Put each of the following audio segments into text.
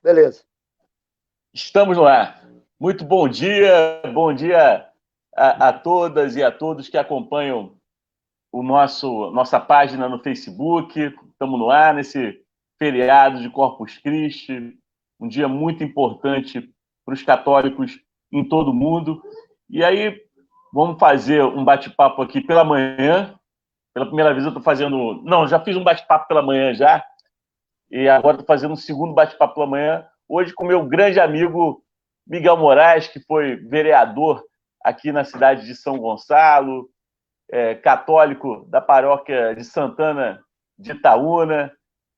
Beleza. Estamos no ar. Muito bom dia a todas e a todos que acompanham nossa página no Facebook. Estamos no ar nesse feriado de Corpus Christi, um dia muito importante para os católicos em todo o mundo. E aí, vamos fazer um bate-papo aqui pela manhã. Pela primeira vez eu estou fazendo... Não, já fiz um bate-papo pela manhã já, e agora estou fazendo um segundo bate-papo pela manhã, hoje com meu grande amigo Miguel Moraes, que foi vereador aqui na cidade de São Gonçalo, católico da paróquia de Santana de Itaúna,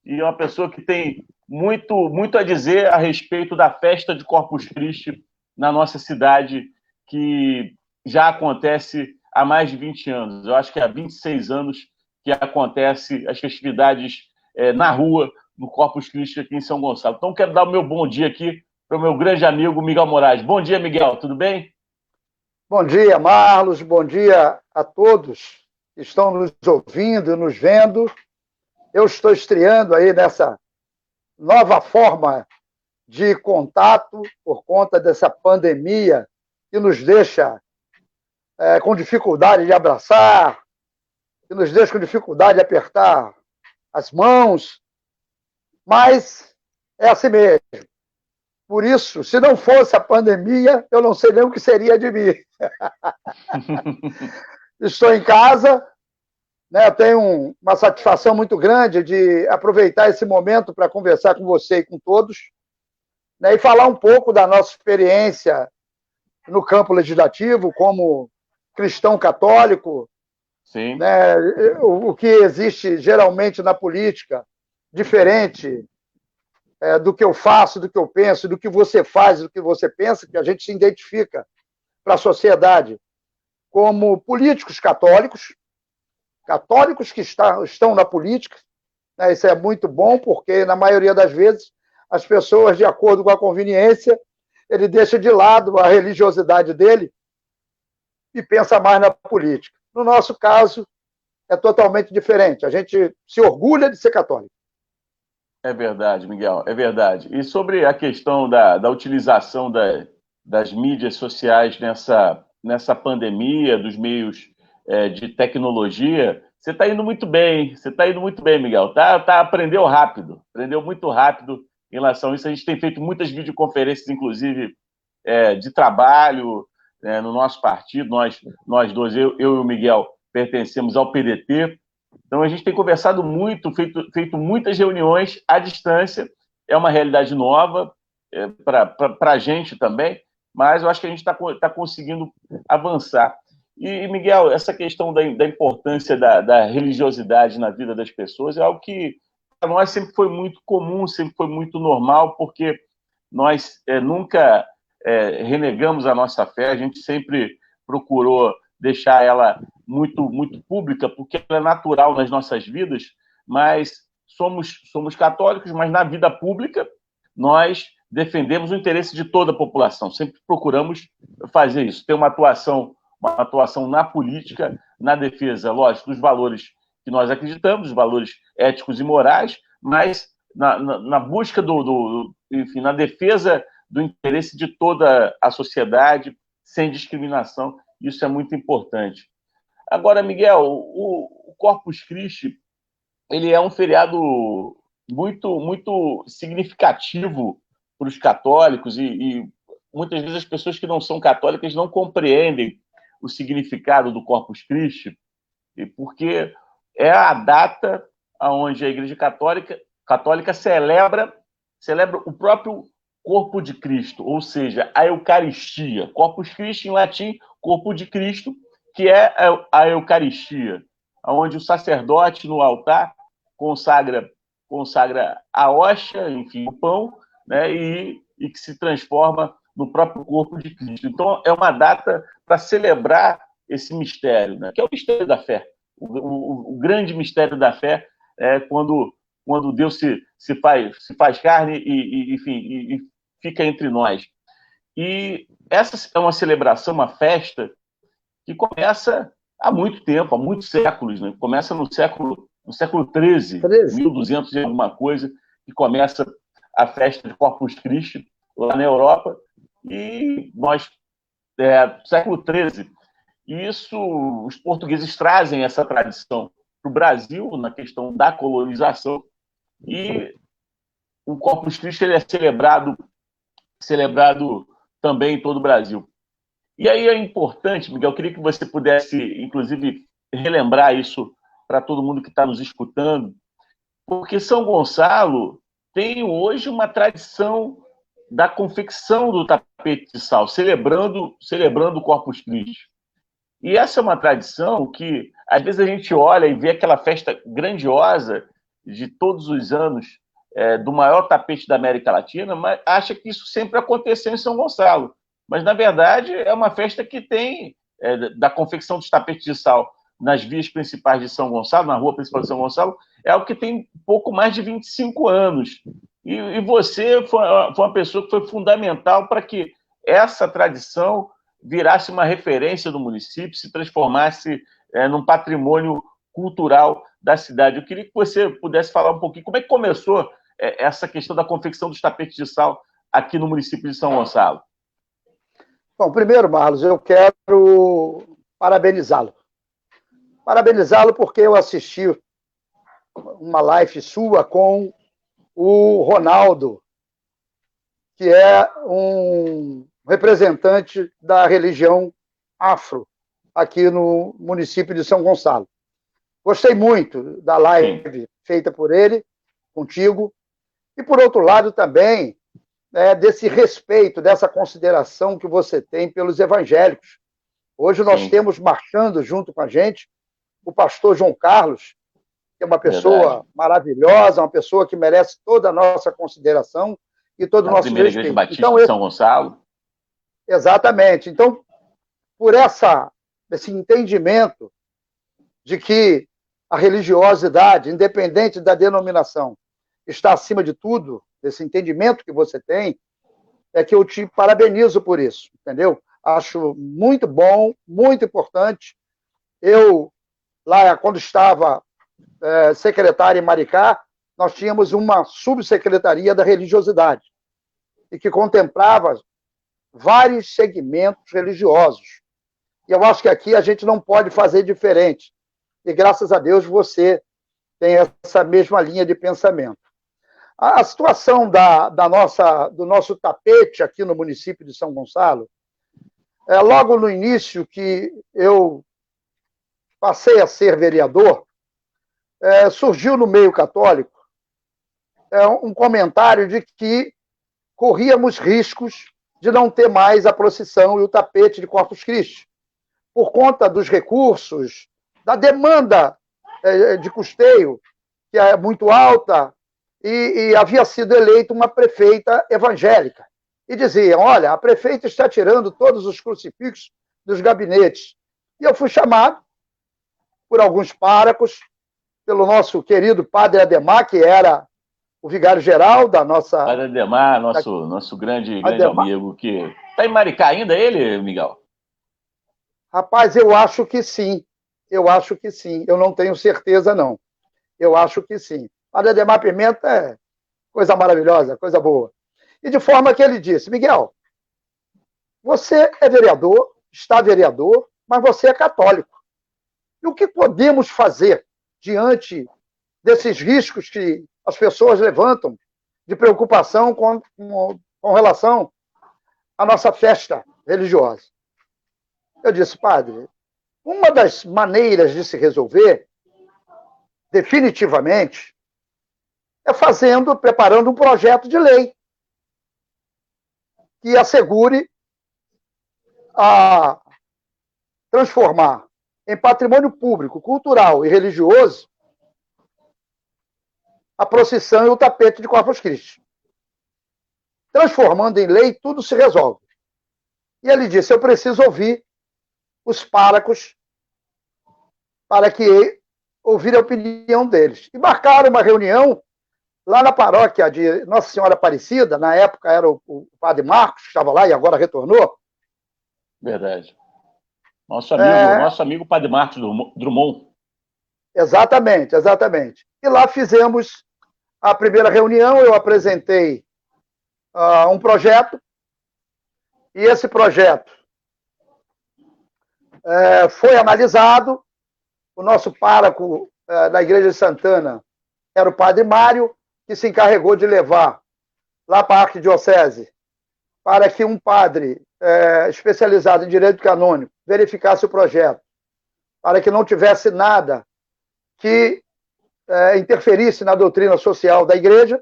e uma pessoa que tem muito a dizer a respeito da festa de Corpus Christi na nossa cidade, que já acontece há mais de 20 anos. Eu acho que há 26 anos que acontece as festividades na rua, no Corpus Christi aqui em São Gonçalo. Então, quero dar o meu bom dia aqui para o meu grande amigo Miguel Moraes. Bom dia, Miguel, tudo bem? Bom dia, Marlos, bom dia a todos que estão nos ouvindo e nos vendo. Eu estou estreando aí nessa nova forma de contato por conta dessa pandemia que nos deixa com dificuldade de abraçar, que nos deixa com dificuldade de apertar as mãos, mas é assim mesmo. Por isso, se não fosse a pandemia, eu não sei nem o que seria de mim. Estou em casa, né, tenho uma satisfação muito grande de aproveitar esse momento para conversar com você e com todos, né, e falar um pouco da nossa experiência no campo legislativo como cristão católico. Sim. Né, o que existe geralmente na política, diferente do que eu faço, do que eu penso, do que você faz, do que você pensa, que a gente se identifica para a sociedade como políticos católicos que estão na política. Né? Isso é muito bom, porque, na maioria das vezes, as pessoas, de acordo com a conveniência, ele deixa de lado a religiosidade dele e pensa mais na política. No nosso caso, é totalmente diferente. A gente se orgulha de ser católico. É verdade, Miguel, é verdade. E sobre a questão da utilização das mídias sociais nessa pandemia, dos meios de tecnologia, você está indo muito bem, Miguel. Aprendeu muito rápido em relação a isso. A gente tem feito muitas videoconferências, inclusive, de trabalho no nosso partido. Nós dois, eu e o Miguel, pertencemos ao PDT. Então, a gente tem conversado muito, feito muitas reuniões à distância. É uma realidade nova para a gente também, mas eu acho que a gente está conseguindo avançar. E, Miguel, essa questão da importância da religiosidade na vida das pessoas é algo que, para nós, sempre foi muito comum, sempre foi muito normal, porque nós nunca renegamos a nossa fé, a gente sempre procurou deixar ela muito pública, porque ela é natural nas nossas vidas, mas somos católicos, mas na vida pública nós defendemos o interesse de toda a população, sempre procuramos fazer isso, ter uma atuação na política, na defesa, lógico, dos valores que nós acreditamos, os valores éticos e morais, mas na busca enfim, na defesa do interesse de toda a sociedade, sem discriminação. Isso é muito importante. Agora, Miguel, o Corpus Christi, ele é um feriado muito significativo para os católicos e muitas vezes as pessoas que não são católicas não compreendem o significado do Corpus Christi, porque é a data onde a Igreja Católica celebra o próprio corpo de Cristo, ou seja, a Eucaristia. Corpus Christi, em latim, corpo de Cristo, que é a Eucaristia, onde o sacerdote no altar consagra a hóstia, enfim, o pão, né, e que se transforma no próprio corpo de Cristo. Então, é uma data para celebrar esse mistério, né, que é o mistério da fé. O grande mistério da fé é quando Deus se faz carne e fica entre nós. E essa é uma celebração, uma festa que começa há muito tempo, há muitos séculos, né? Começa no século XIII, 1200 e alguma coisa, que começa a festa de Corpus Christi lá na Europa, e nós, século XIII, e isso, os portugueses trazem essa tradição para o Brasil, na questão da colonização, e o Corpus Christi ele é celebrado também em todo o Brasil. E aí é importante, Miguel, eu queria que você pudesse, inclusive, relembrar isso para todo mundo que está nos escutando, porque São Gonçalo tem hoje uma tradição da confecção do tapete de sal, celebrando o Corpus Christi. E essa é uma tradição que, às vezes, a gente olha e vê aquela festa grandiosa de todos os anos, do maior tapete da América Latina, mas acha que isso sempre aconteceu em São Gonçalo. Mas, na verdade, é uma festa que tem da confecção dos tapetes de sal nas vias principais de São Gonçalo, na rua principal de São Gonçalo, é algo que tem pouco mais de 25 anos. E você foi uma pessoa que foi fundamental para que essa tradição virasse uma referência do município, se transformasse num patrimônio cultural da cidade. Eu queria que você pudesse falar um pouquinho como é que começou essa questão da confecção dos tapetes de sal aqui no município de São Gonçalo. Bom, primeiro, Marlos, eu quero parabenizá-lo. Parabenizá-lo porque eu assisti uma live sua com o Ronaldo, que é um representante da religião afro aqui no município de São Gonçalo. Gostei muito da live feita por ele, contigo, e, por outro lado, também desse respeito, dessa consideração que você tem pelos evangélicos. Hoje nós temos marchando junto com a gente o pastor João Carlos, que é uma pessoa maravilhosa, uma pessoa que merece toda a nossa consideração e todo o nosso respeito. Primeira Igreja Batista de São Gonçalo. Exatamente. Então, por esse entendimento de que a religiosidade, independente da denominação, está acima de tudo, esse entendimento que você tem, é que eu te parabenizo por isso, entendeu? Acho muito bom, muito importante. Eu, lá, quando estava secretário em Maricá, nós tínhamos uma subsecretaria da religiosidade, e que contemplava vários segmentos religiosos. E eu acho que aqui a gente não pode fazer diferente. E, graças a Deus, você tem essa mesma linha de pensamento. A situação do nosso tapete aqui no município de São Gonçalo, logo no início que eu passei a ser vereador, surgiu no meio católico um comentário de que corríamos riscos de não ter mais a procissão e o tapete de Corpus Christi, por conta dos recursos, da demanda de custeio, que é muito alta, e havia sido eleita uma prefeita evangélica. E diziam, olha, a prefeita está tirando todos os crucifixos dos gabinetes. E eu fui chamado por alguns párocos, pelo nosso querido padre Ademar, que era o vigário-geral da nossa... Padre Ademar, nosso grande amigo, que está em Maricá ainda, ele, Miguel? Rapaz, eu acho que sim. Eu acho que sim. Eu não tenho certeza, não. Eu acho que sim. Padre Ademar Pimenta é coisa maravilhosa, coisa boa. E de forma que ele disse, Miguel, você é vereador, está vereador, mas você é católico. E o que podemos fazer diante desses riscos que as pessoas levantam de preocupação com relação à nossa festa religiosa? Eu disse, padre, uma das maneiras de se resolver, definitivamente, é preparando um projeto de lei que assegure a transformar em patrimônio público, cultural e religioso a procissão e o tapete de Corpus Christi. Transformando em lei, tudo se resolve. E ele disse, eu preciso ouvir os párocos para que ouvir a opinião deles. E marcaram uma reunião lá na paróquia de Nossa Senhora Aparecida, na época era o padre Marcos, que estava lá e agora retornou. Verdade. Nosso amigo padre Marcos Drummond. Exatamente, exatamente. E lá fizemos a primeira reunião, eu apresentei um projeto, e esse projeto foi analisado. O nosso pároco da Igreja de Santana era o padre Mário, que se encarregou de levar lá para a arquidiocese, para que um padre especializado em direito canônico verificasse o projeto, para que não tivesse nada que interferisse na doutrina social da igreja.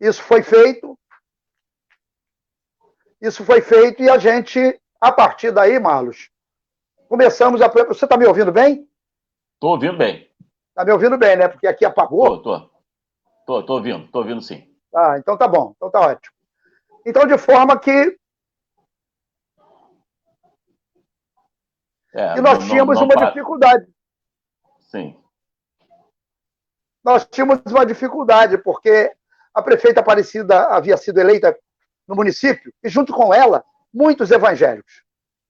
Isso foi feito e a gente, a partir daí, Marlos, começamos a... Você está me ouvindo bem? Estou ouvindo bem. Está me ouvindo bem, né? Porque aqui apagou. Estou ouvindo sim. Ah, então tá bom, então tá ótimo. Então, de forma que... E nós tínhamos uma dificuldade. Sim. Nós tínhamos uma dificuldade, porque a prefeita Aparecida havia sido eleita no município, e junto com ela, muitos evangélicos.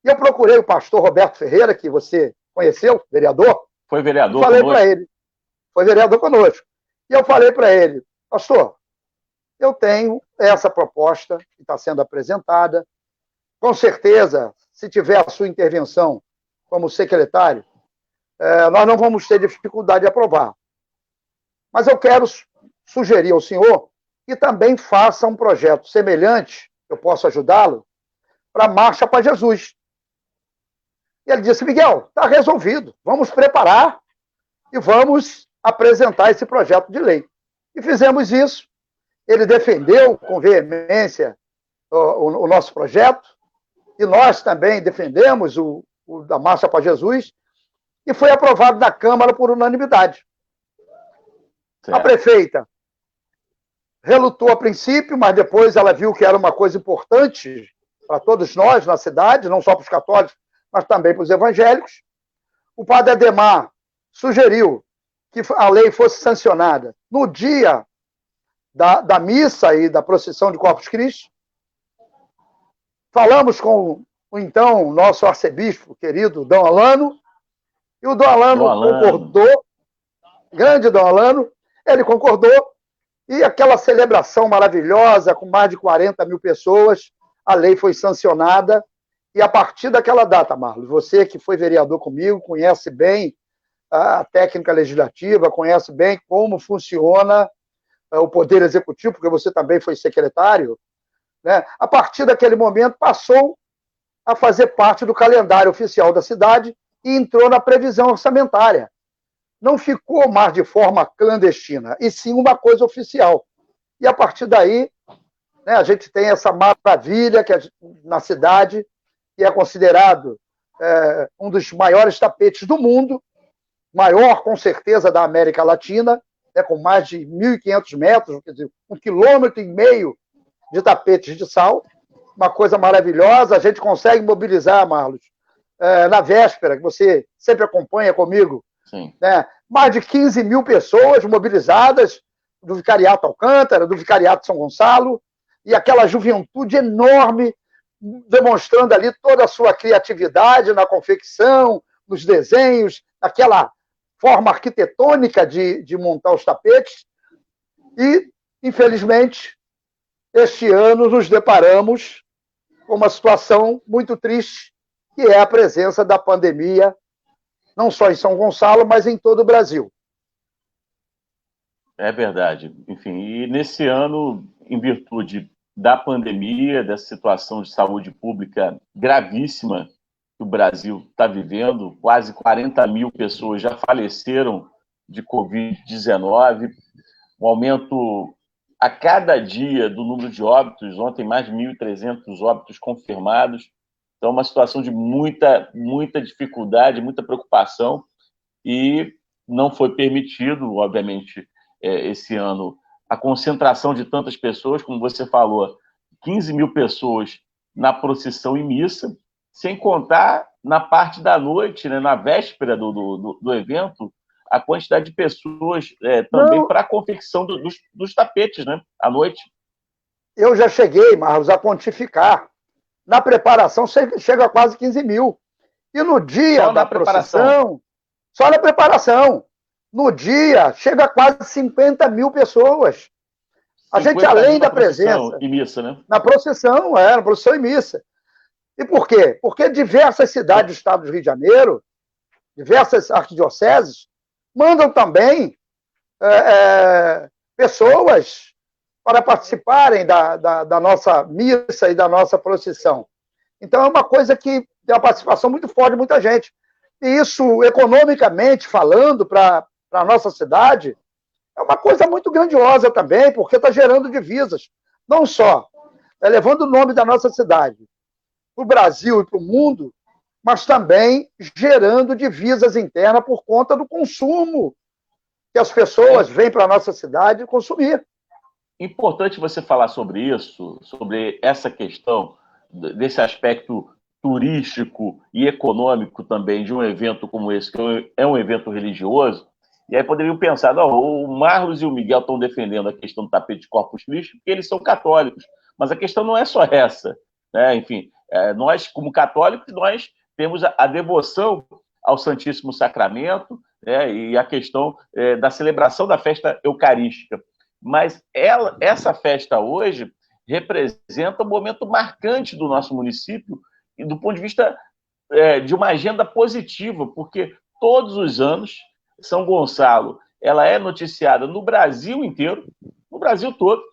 E eu procurei o pastor Roberto Ferreira, que você conheceu, vereador. Foi vereador conosco. Falei para ele. Foi vereador conosco. E eu falei para ele, pastor, eu tenho essa proposta que está sendo apresentada. Com certeza, se tiver a sua intervenção como secretário, nós não vamos ter dificuldade de aprovar. Mas eu quero sugerir ao senhor que também faça um projeto semelhante, eu posso ajudá-lo, para a Marcha para Jesus. E ele disse, Miguel, está resolvido, vamos preparar e vamos apresentar esse projeto de lei. E fizemos isso. Ele defendeu com veemência o nosso projeto, e nós também defendemos o da Marcha para Jesus, e foi aprovado na Câmara por unanimidade. Certo. A prefeita relutou a princípio, mas depois ela viu que era uma coisa importante para todos nós na cidade, não só para os católicos, mas também para os evangélicos. O padre Ademar sugeriu que a lei fosse sancionada no dia da missa e da procissão de Corpus Christi. Falamos com então nosso arcebispo querido, Dom Alano, e o Dom Alano concordou, grande Dom Alano, ele concordou, e aquela celebração maravilhosa, com mais de 40 mil pessoas, a lei foi sancionada, e a partir daquela data, Marlos, você que foi vereador comigo, conhece bem a técnica legislativa, conhece bem como funciona o Poder Executivo, porque você também foi secretário, né? A partir daquele momento passou a fazer parte do calendário oficial da cidade e entrou na previsão orçamentária. Não ficou mais de forma clandestina, e sim uma coisa oficial. E a partir daí, né, a gente tem essa maravilha que na cidade, que é considerado um dos maiores tapetes do mundo, maior, com certeza, da América Latina, né, com mais de 1.500 metros, quer dizer, 1,5 km de tapetes de sal, uma coisa maravilhosa. A gente consegue mobilizar, Marlos, na véspera, que você sempre acompanha comigo, né, mais de 15 mil pessoas mobilizadas do Vicariato Alcântara, do Vicariato São Gonçalo, e aquela juventude enorme, demonstrando ali toda a sua criatividade na confecção, nos desenhos, aquela forma arquitetônica de montar os tapetes. E, infelizmente, este ano nos deparamos com uma situação muito triste, que é a presença da pandemia, não só em São Gonçalo, mas em todo o Brasil. É verdade. Enfim, e nesse ano, em virtude da pandemia, dessa situação de saúde pública gravíssima que o Brasil está vivendo, quase 40 mil pessoas já faleceram de Covid-19, um aumento a cada dia do número de óbitos, ontem mais de 1.300 óbitos confirmados. Então, uma situação de muita dificuldade, muita preocupação, e não foi permitido, obviamente, esse ano, a concentração de tantas pessoas, como você falou, 15 mil pessoas na procissão e missa, sem contar na parte da noite, né, na véspera do evento, a quantidade de pessoas também para a confecção dos tapetes, né, à noite. Eu já cheguei, Marlos, a quantificar. Na preparação chega a quase 15 mil. E no dia da procissão, só na preparação. no dia, chega a quase 50 mil pessoas. A gente, além da presença... E missa, né? Na procissão e missa. E por quê? Porque diversas cidades do estado do Rio de Janeiro, diversas arquidioceses, mandam também pessoas para participarem da nossa missa e da nossa procissão. Então, é uma coisa que tem uma participação muito forte de muita gente. E isso, economicamente falando, para a nossa cidade, é uma coisa muito grandiosa também, porque está gerando divisas. Não só levando o nome da nossa cidade para o Brasil e para o mundo, mas também gerando divisas internas por conta do consumo que as pessoas vêm para a nossa cidade consumir. Importante você falar sobre isso, sobre essa questão, desse aspecto turístico e econômico também de um evento como esse, que é um evento religioso. E aí poderiam pensar, não, o Marlos e o Miguel estão defendendo a questão do tapete de Corpus Christi porque eles são católicos. Mas a questão não é só essa, né? Enfim, nós, como católicos, nós temos a devoção ao Santíssimo Sacramento, né? E a questão da celebração da festa eucarística. Mas essa festa hoje representa um momento marcante do nosso município e do ponto de vista de uma agenda positiva, porque todos os anos São Gonçalo ela é noticiada no Brasil inteiro, no Brasil todo,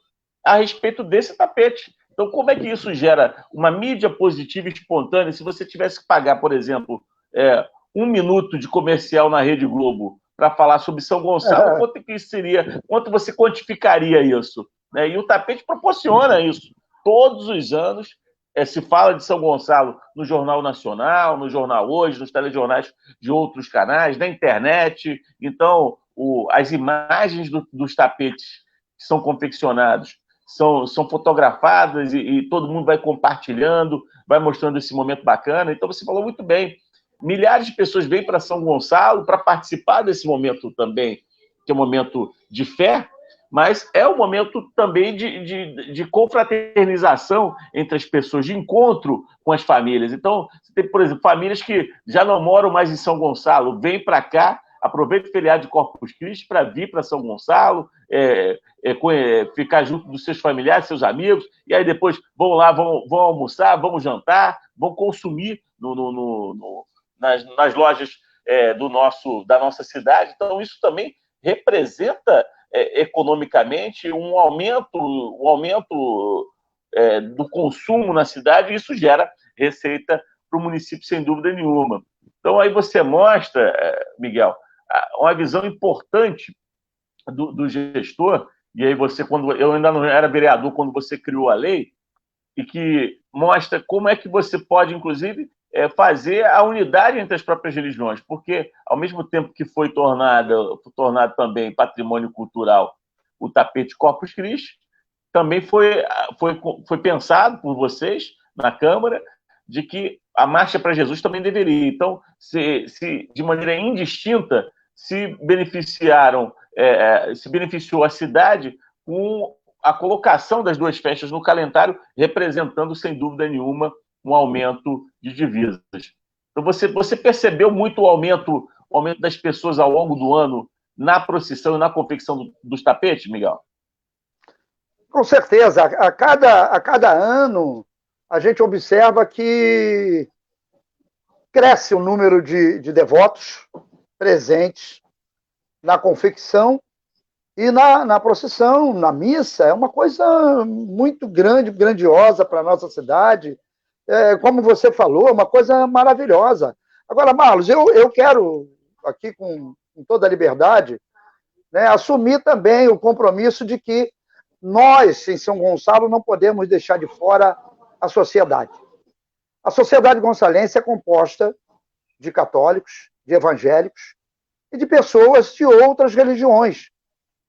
a respeito desse tapete. Então, como é que isso gera uma mídia positiva e espontânea? Se você tivesse que pagar, por exemplo, 1 minuto de comercial na Rede Globo para falar sobre São Gonçalo, quanto que isso seria? Quanto você quantificaria isso? E o tapete proporciona isso. Todos os anos se fala de São Gonçalo no Jornal Nacional, no Jornal Hoje, nos telejornais de outros canais, na internet. Então, as imagens dos tapetes que são confeccionados são fotografadas e todo mundo vai compartilhando, vai mostrando esse momento bacana. Então, você falou muito bem. Milhares de pessoas vêm para São Gonçalo para participar desse momento também, que é um momento de fé, mas é um momento também de confraternização entre as pessoas, de encontro com as famílias. Então, você tem, por exemplo, famílias que já não moram mais em São Gonçalo, vêm para cá, aproveitam o feriado de Corpus Christi para vir para São Gonçalo, ficar junto dos seus familiares, seus amigos, e aí depois vão lá, vão almoçar, vão jantar, vão consumir nas lojas da nossa cidade. Então, isso também representa economicamente um aumento do consumo na cidade, e isso gera receita para o município, sem dúvida nenhuma. Então, aí você mostra, Miguel, uma visão importante do gestor, e aí você, quando eu ainda não era vereador, quando você criou a lei, e que mostra como é que você pode, inclusive, fazer a unidade entre as próprias religiões, porque, ao mesmo tempo que foi tornado também patrimônio cultural o tapete Corpus Christi, também foi pensado por vocês, na Câmara, de que a Marcha para Jesus também deveria. Então, se de maneira indistinta, se beneficiou a cidade com a colocação das duas festas no calendário, representando, sem dúvida nenhuma, um aumento de divisas. Então, você percebeu muito o aumento das pessoas ao longo do ano na procissão e na confecção dos tapetes, Miguel? Com certeza. A cada ano, a gente observa que cresce o número de devotos presentes na confecção e na procissão, na missa. É uma coisa muito grandiosa para a nossa cidade. Como você falou, é uma coisa maravilhosa. Agora, Marlos, eu quero, aqui com toda a liberdade, assumir também o compromisso de que nós, em São Gonçalo, não podemos deixar de fora a sociedade. A sociedade gonçalense é composta de católicos, de evangélicos e de pessoas de outras religiões.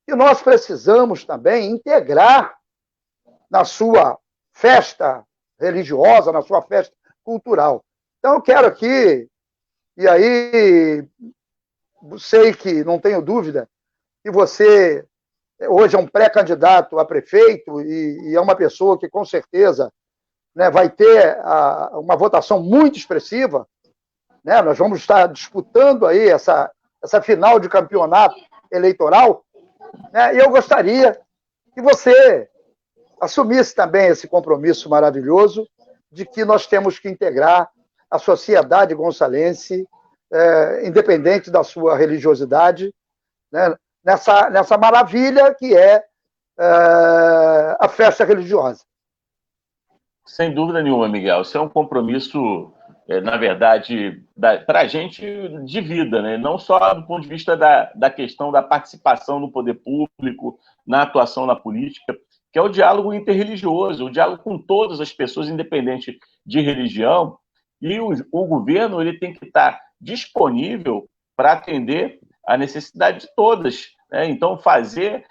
E nós precisamos também integrar na sua festa religiosa, na sua festa cultural. Então, eu quero aqui, e aí sei que, não tenho dúvida, que você hoje é um pré-candidato a prefeito e é uma pessoa que, com certeza, vai ter uma votação muito expressiva. Nós vamos estar disputando aí essa final de campeonato eleitoral, né? E eu gostaria que você assumisse também esse compromisso maravilhoso de que nós temos que integrar a sociedade gonçalense, independente da sua religiosidade, né? Nessa maravilha que é a festa religiosa. Sem dúvida nenhuma, Miguel. Isso é um compromisso, na verdade, para a gente de vida, né? Não só do ponto de vista da questão da participação no poder público, na atuação na política, que é o diálogo interreligioso, o diálogo com todas as pessoas, independente de religião, e o governo ele tem que estar disponível para atender a necessidade de todas, né? Então, fazer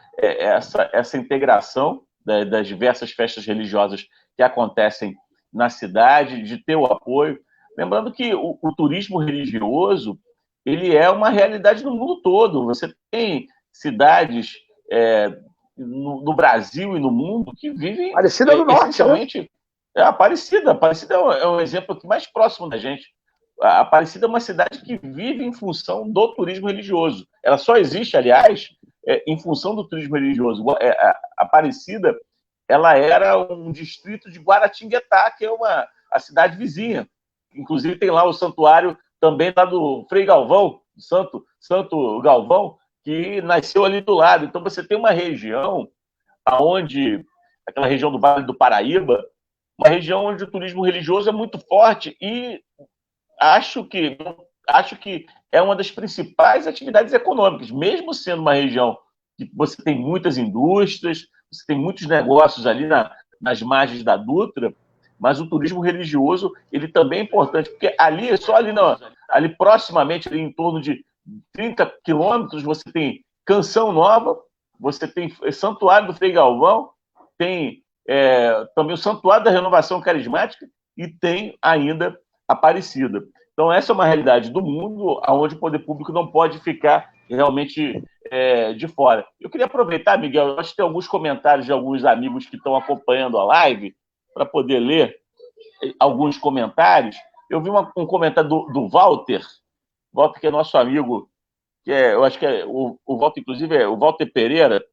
essa integração das diversas festas religiosas que acontecem na cidade, de ter o apoio. Lembrando que o turismo religioso ele é uma realidade no mundo todo. Você tem cidades no Brasil e no mundo que vivem Aparecida do Norte, essencialmente... Né? Aparecida é um exemplo aqui mais próximo da gente. A Aparecida é uma cidade que vive em função do turismo religioso. Ela só existe, aliás, em função do turismo religioso. A Aparecida ela era um distrito de Guaratinguetá, que é a cidade vizinha. Inclusive tem lá o santuário também lá do Frei Galvão, Santo Galvão, que nasceu ali do lado. Então você tem uma região onde, aquela região do Vale do Paraíba, uma região onde o turismo religioso é muito forte e acho que é uma das principais atividades econômicas, mesmo sendo uma região que você tem muitas indústrias, você tem muitos negócios ali nas margens da Dutra, mas o turismo religioso ele também é importante, porque ali, só ali proximamente, ali em torno de 30 quilômetros, você tem Canção Nova, você tem Santuário do Frei Galvão, tem também o Santuário da Renovação Carismática e tem ainda Aparecida. Então, essa é uma realidade do mundo onde o poder público não pode ficar realmente de fora. Eu queria aproveitar, Miguel, eu acho que tem alguns comentários de alguns amigos que estão acompanhando a live, para poder ler alguns comentários. Eu vi um comentário do Walter, que é nosso amigo, eu acho que o Walter, inclusive, é o Walter Pereira,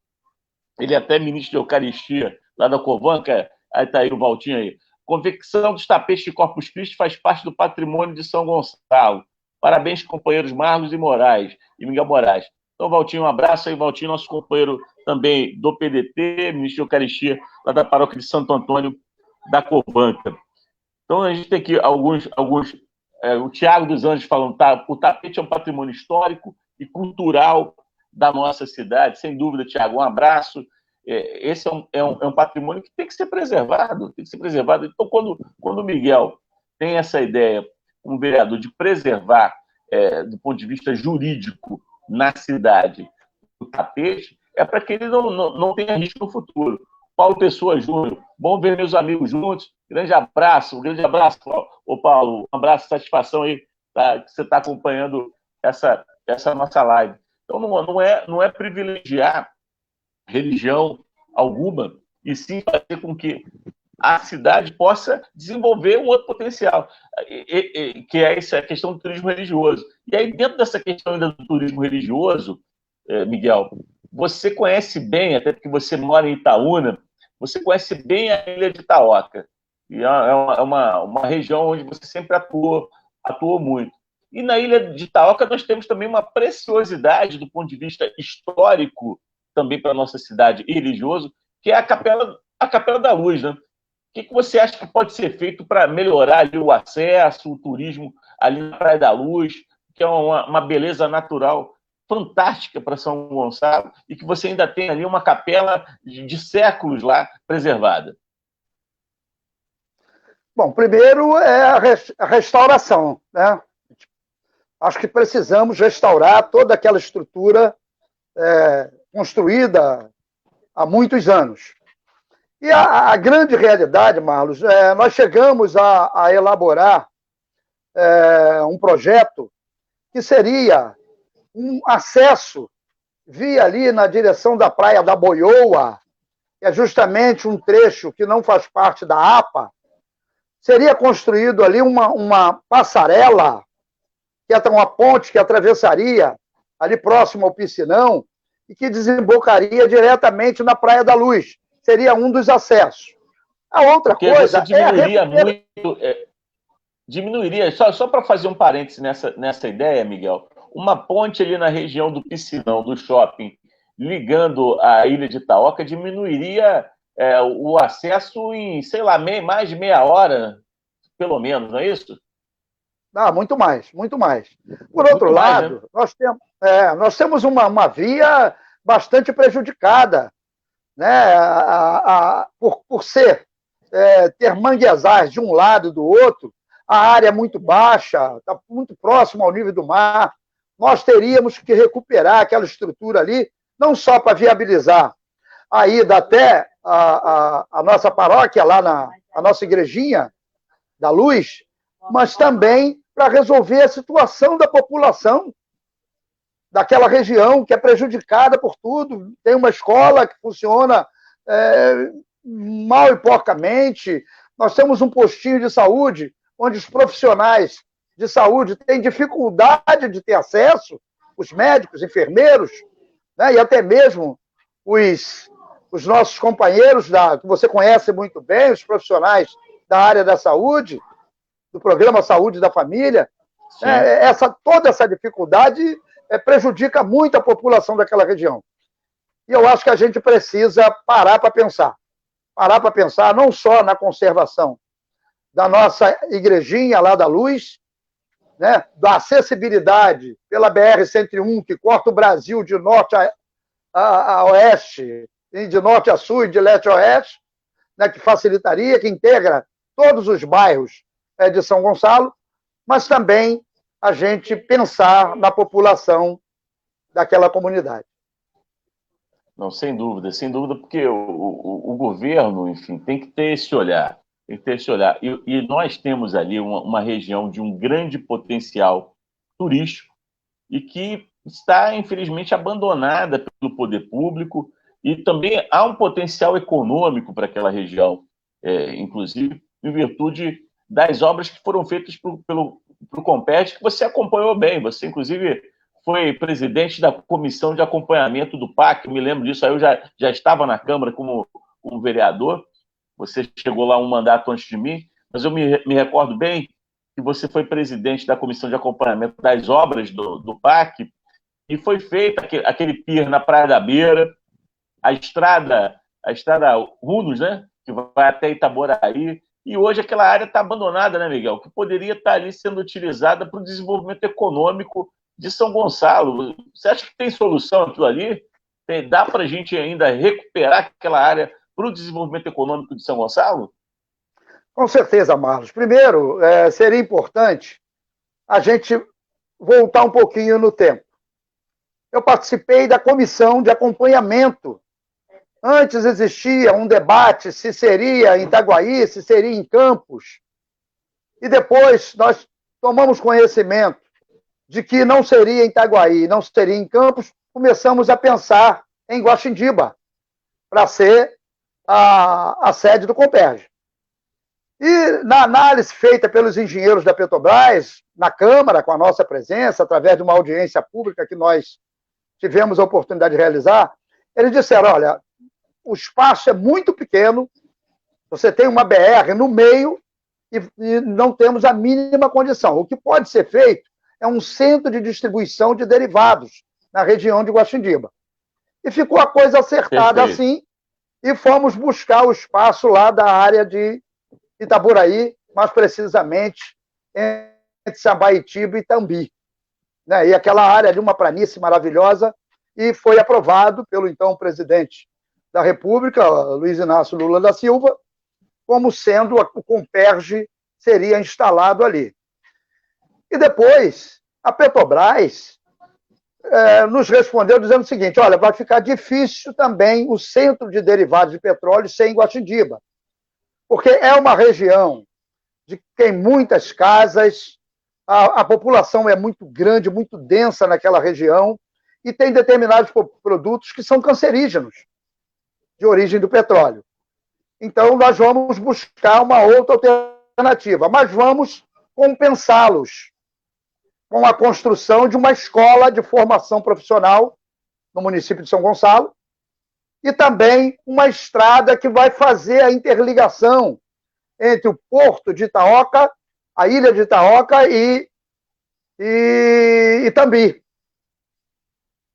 ele é até ministro de Eucaristia, lá da Covanca, aí está aí o Valtinho aí. Convecção dos tapetes de Corpus Christi faz parte do patrimônio de São Gonçalo. Parabéns, companheiros Marlos e Miguel Moraes. Então, Valtinho, um abraço aí, Valtinho, nosso companheiro também do PDT, ministro de Eucaristia, lá da paróquia de Santo Antônio da Covanca. Então, a gente tem aqui alguns o Tiago dos Anjos falando, o tapete é um patrimônio histórico e cultural da nossa cidade, sem dúvida, Tiago, um abraço. Esse é um patrimônio que tem que ser preservado, Então, quando o Miguel tem essa ideia, como vereador, de preservar, do ponto de vista jurídico, na cidade, o tapete, é para que ele não tenha risco no futuro. Paulo Pessoa Júnior, bom ver meus amigos juntos, grande abraço, ô Paulo, um abraço, satisfação aí, tá, que você está acompanhando essa nossa live. Então, não é privilegiar religião alguma, e sim fazer com que a cidade possa desenvolver um outro potencial, que é essa questão do turismo religioso. E aí, dentro dessa questão ainda do turismo religioso, Miguel, você conhece bem, até porque você mora em Itaúna, você conhece bem a Ilha de Itaoca. E é uma região onde você sempre atuou muito. E na Ilha de Itaoca nós temos também uma preciosidade do ponto de vista histórico, também para a nossa cidade e religioso, que é a Capela da Luz, né? O que você acha que pode ser feito para melhorar ali o acesso, o turismo ali na Praia da Luz, que é uma beleza natural fantástica para São Gonçalo, e que você ainda tem ali uma capela de séculos lá preservada? Bom, primeiro é a restauração, né? Acho que precisamos restaurar toda aquela estrutura construída há muitos anos. E a grande realidade, Marlos, nós chegamos a elaborar um projeto que seria um acesso via ali na direção da Praia da Boioa, que é justamente um trecho que não faz parte da APA, seria construído ali uma passarela, que é uma ponte que atravessaria ali próximo ao Piscinão, e que desembocaria diretamente na Praia da Luz. Seria um dos acessos. A outra Porque coisa você diminuiria é muito. Diminuiria, só para fazer um parêntese nessa ideia, Miguel, uma ponte ali na região do Piscinão, do shopping, ligando a Ilha de Itaoca, diminuiria o acesso em, sei lá, mais de meia hora, pelo menos, não é isso? muito mais, muito mais. Por outro Muito mais, né? lado, nós temos uma via bastante prejudicada, né, por ter manguezais de um lado e do outro, a área é muito baixa, está muito próximo ao nível do mar. Nós teríamos que recuperar aquela estrutura ali, não só para viabilizar a ida até a nossa paróquia, lá a nossa igrejinha da Luz, mas também para resolver a situação da população daquela região que é prejudicada por tudo. Tem uma escola que funciona mal e porcamente. Nós temos um postinho de saúde onde os profissionais de saúde têm dificuldade de ter acesso, os médicos, enfermeiros, né, e até mesmo os nossos companheiros, que você conhece muito bem, os profissionais da área da saúde, do programa Saúde da Família, toda essa dificuldade prejudica muito a população daquela região. E eu acho que a gente precisa parar para pensar não só na conservação da nossa igrejinha lá da Luz, né, da acessibilidade pela BR-101, que corta o Brasil de norte a oeste, e de norte a sul e de leste a oeste, né, que facilitaria, que integra todos os bairros de São Gonçalo, mas também a gente pensar na população daquela comunidade. Não, sem dúvida, porque o governo, enfim, tem que ter esse olhar. Tem que ter esse olhar. E nós temos ali uma região de um grande potencial turístico e que está, infelizmente, abandonada pelo poder público, e também há um potencial econômico para aquela região, inclusive em virtude das obras que foram feitas pelo Compete, que você acompanhou bem. Você, inclusive, foi presidente da comissão de acompanhamento do PAC, eu me lembro disso, aí eu já estava na Câmara como vereador, você chegou lá um mandato antes de mim, mas eu me recordo bem que você foi presidente da comissão de acompanhamento das obras do PAC, e foi feito aquele pier na Praia da Beira, a estrada Runos, né, que vai até Itaboraí, e hoje aquela área está abandonada, né, Miguel, que poderia estar ali sendo utilizada para o desenvolvimento econômico de São Gonçalo. Você acha que tem solução aquilo ali? Dá para a gente ainda recuperar aquela área para o desenvolvimento econômico de São Gonçalo? Com certeza, Marlos. Primeiro, seria importante a gente voltar um pouquinho no tempo. Eu participei da comissão de acompanhamento. Antes existia um debate se seria em Itaguaí, se seria em Campos. E depois nós tomamos conhecimento de que não seria em Itaguaí, não seria em Campos, começamos a pensar em Guaxindiba, para ser a sede do Comperj. E na análise feita pelos engenheiros da Petrobras, na Câmara, com a nossa presença, através de uma audiência pública que nós tivemos a oportunidade de realizar, eles disseram, olha, o espaço é muito pequeno, você tem uma BR no meio e não temos a mínima condição. O que pode ser feito é um centro de distribuição de derivados na região de Guaxindiba. E ficou a coisa acertada assim, e fomos buscar o espaço lá da área de Itaboraí, mais precisamente entre Sambaitiba e Itambi, né? E aquela área de uma planície maravilhosa, e foi aprovado pelo então presidente da República, Luiz Inácio Lula da Silva, como sendo o Comperj seria instalado ali. E depois, a Petrobras nos respondeu dizendo o seguinte, olha, vai ficar difícil também o centro de derivados de petróleo ser em Guaxindiba, porque é uma região de que tem muitas casas, a população é muito grande, muito densa naquela região, e tem determinados produtos que são cancerígenos, de origem do petróleo. Então, nós vamos buscar uma outra alternativa, mas vamos compensá-los com a construção de uma escola de formação profissional no município de São Gonçalo e também uma estrada que vai fazer a interligação entre o porto de Itaoca, a ilha de Itaoca e Itambi.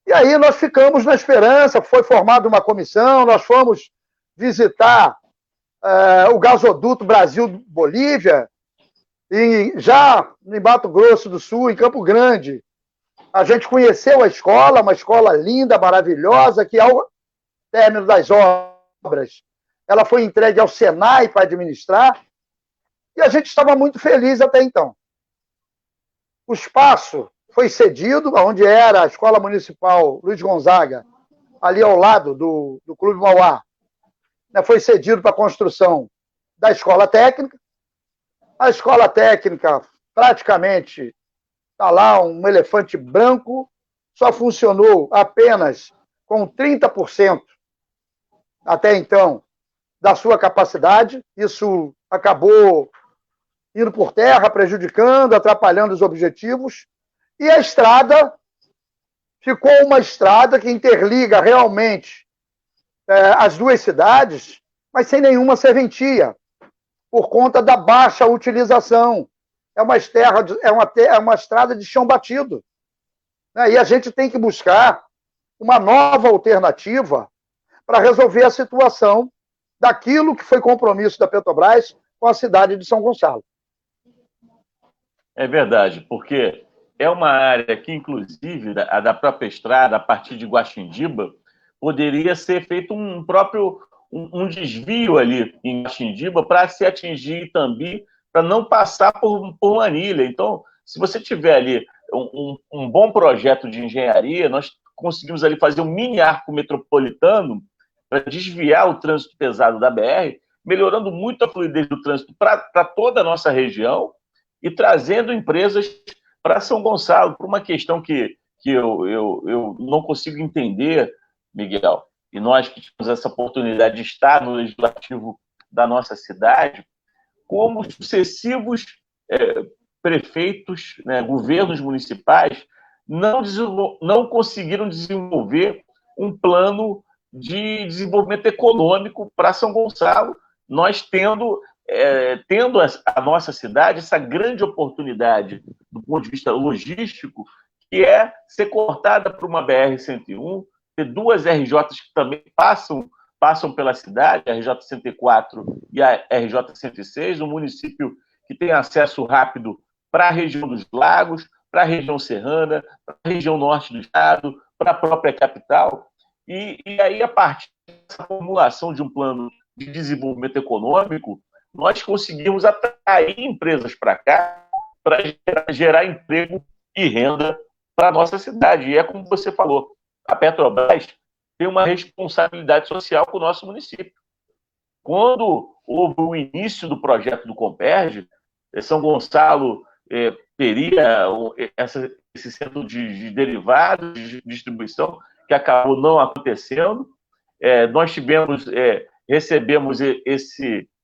E aí nós ficamos na esperança, foi formada uma comissão, nós fomos visitar o gasoduto Brasil-Bolívia, e já em Mato Grosso do Sul, em Campo Grande. A gente conheceu a escola, uma escola linda, maravilhosa, que ao término das obras, ela foi entregue ao Senai para administrar, e a gente estava muito feliz até então. O espaço foi cedido, onde era a Escola Municipal Luiz Gonzaga, ali ao lado do Clube Mauá, foi cedido para a construção da Escola Técnica. A Escola Técnica praticamente está lá um elefante branco, só funcionou apenas com 30% até então da sua capacidade. Isso acabou indo por terra, prejudicando, atrapalhando os objetivos. E a estrada ficou uma estrada que interliga realmente as duas cidades, mas sem nenhuma serventia, por conta da baixa utilização. É uma estrada de chão batido. E a gente tem que buscar uma nova alternativa para resolver a situação daquilo que foi compromisso da Petrobras com a cidade de São Gonçalo. É verdade, porque é uma área que, inclusive, a da própria estrada, a partir de Guaxindiba, poderia ser feito um desvio ali em Guaxindiba para se atingir Itambi, para não passar por Manilha. Então, se você tiver ali um bom projeto de engenharia, nós conseguimos ali fazer um mini arco metropolitano para desviar o trânsito pesado da BR, melhorando muito a fluidez do trânsito para toda a nossa região e trazendo empresas para São Gonçalo, por uma questão que eu não consigo entender, Miguel, e nós que tivemos essa oportunidade de estar no legislativo da nossa cidade, como sucessivos prefeitos, governos municipais, não conseguiram desenvolver um plano de desenvolvimento econômico para São Gonçalo, nós tendo a nossa cidade essa grande oportunidade do ponto de vista logístico, que é ser cortada por uma BR-101, ter duas RJs que também passam pela cidade, a RJ-104 e a RJ-106, um município que tem acesso rápido para a região dos lagos, para a região serrana, para a região norte do estado, para a própria capital. E aí, a partir dessa formulação de um plano de desenvolvimento econômico, nós conseguimos atrair empresas para cá para gerar emprego e renda para a nossa cidade. E é como você falou, a Petrobras tem uma responsabilidade social com o nosso município. Quando houve o início do projeto do Comperj, São Gonçalo teria esse centro de derivados, de distribuição, que acabou não acontecendo. Nós recebemos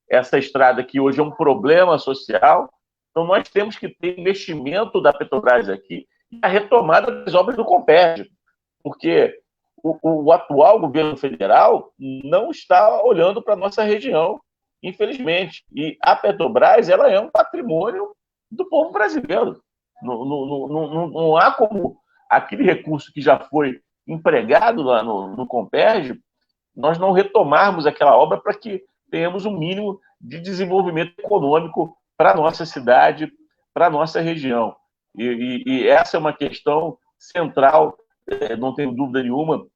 essa estrada que hoje é um problema social. Então, nós temos que ter investimento da Petrobras aqui e a retomada das obras do Comperj, porque o atual governo federal não está olhando para a nossa região, infelizmente. E a Petrobras, ela é um patrimônio do povo brasileiro. Não há como aquele recurso que já foi empregado lá no Comperj, nós não retomarmos aquela obra para que tenhamos um mínimo de desenvolvimento econômico para a nossa cidade, para a nossa região. E essa é uma questão central, não tenho dúvida nenhuma,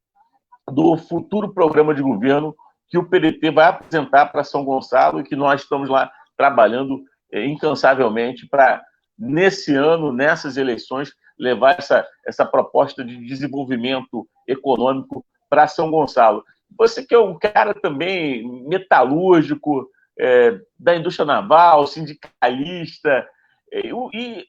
do futuro programa de governo que o PDT vai apresentar para São Gonçalo e que nós estamos lá trabalhando incansavelmente para, nesse ano, nessas eleições, levar essa proposta de desenvolvimento econômico para São Gonçalo. Você que é um cara também metalúrgico, da indústria naval, sindicalista, e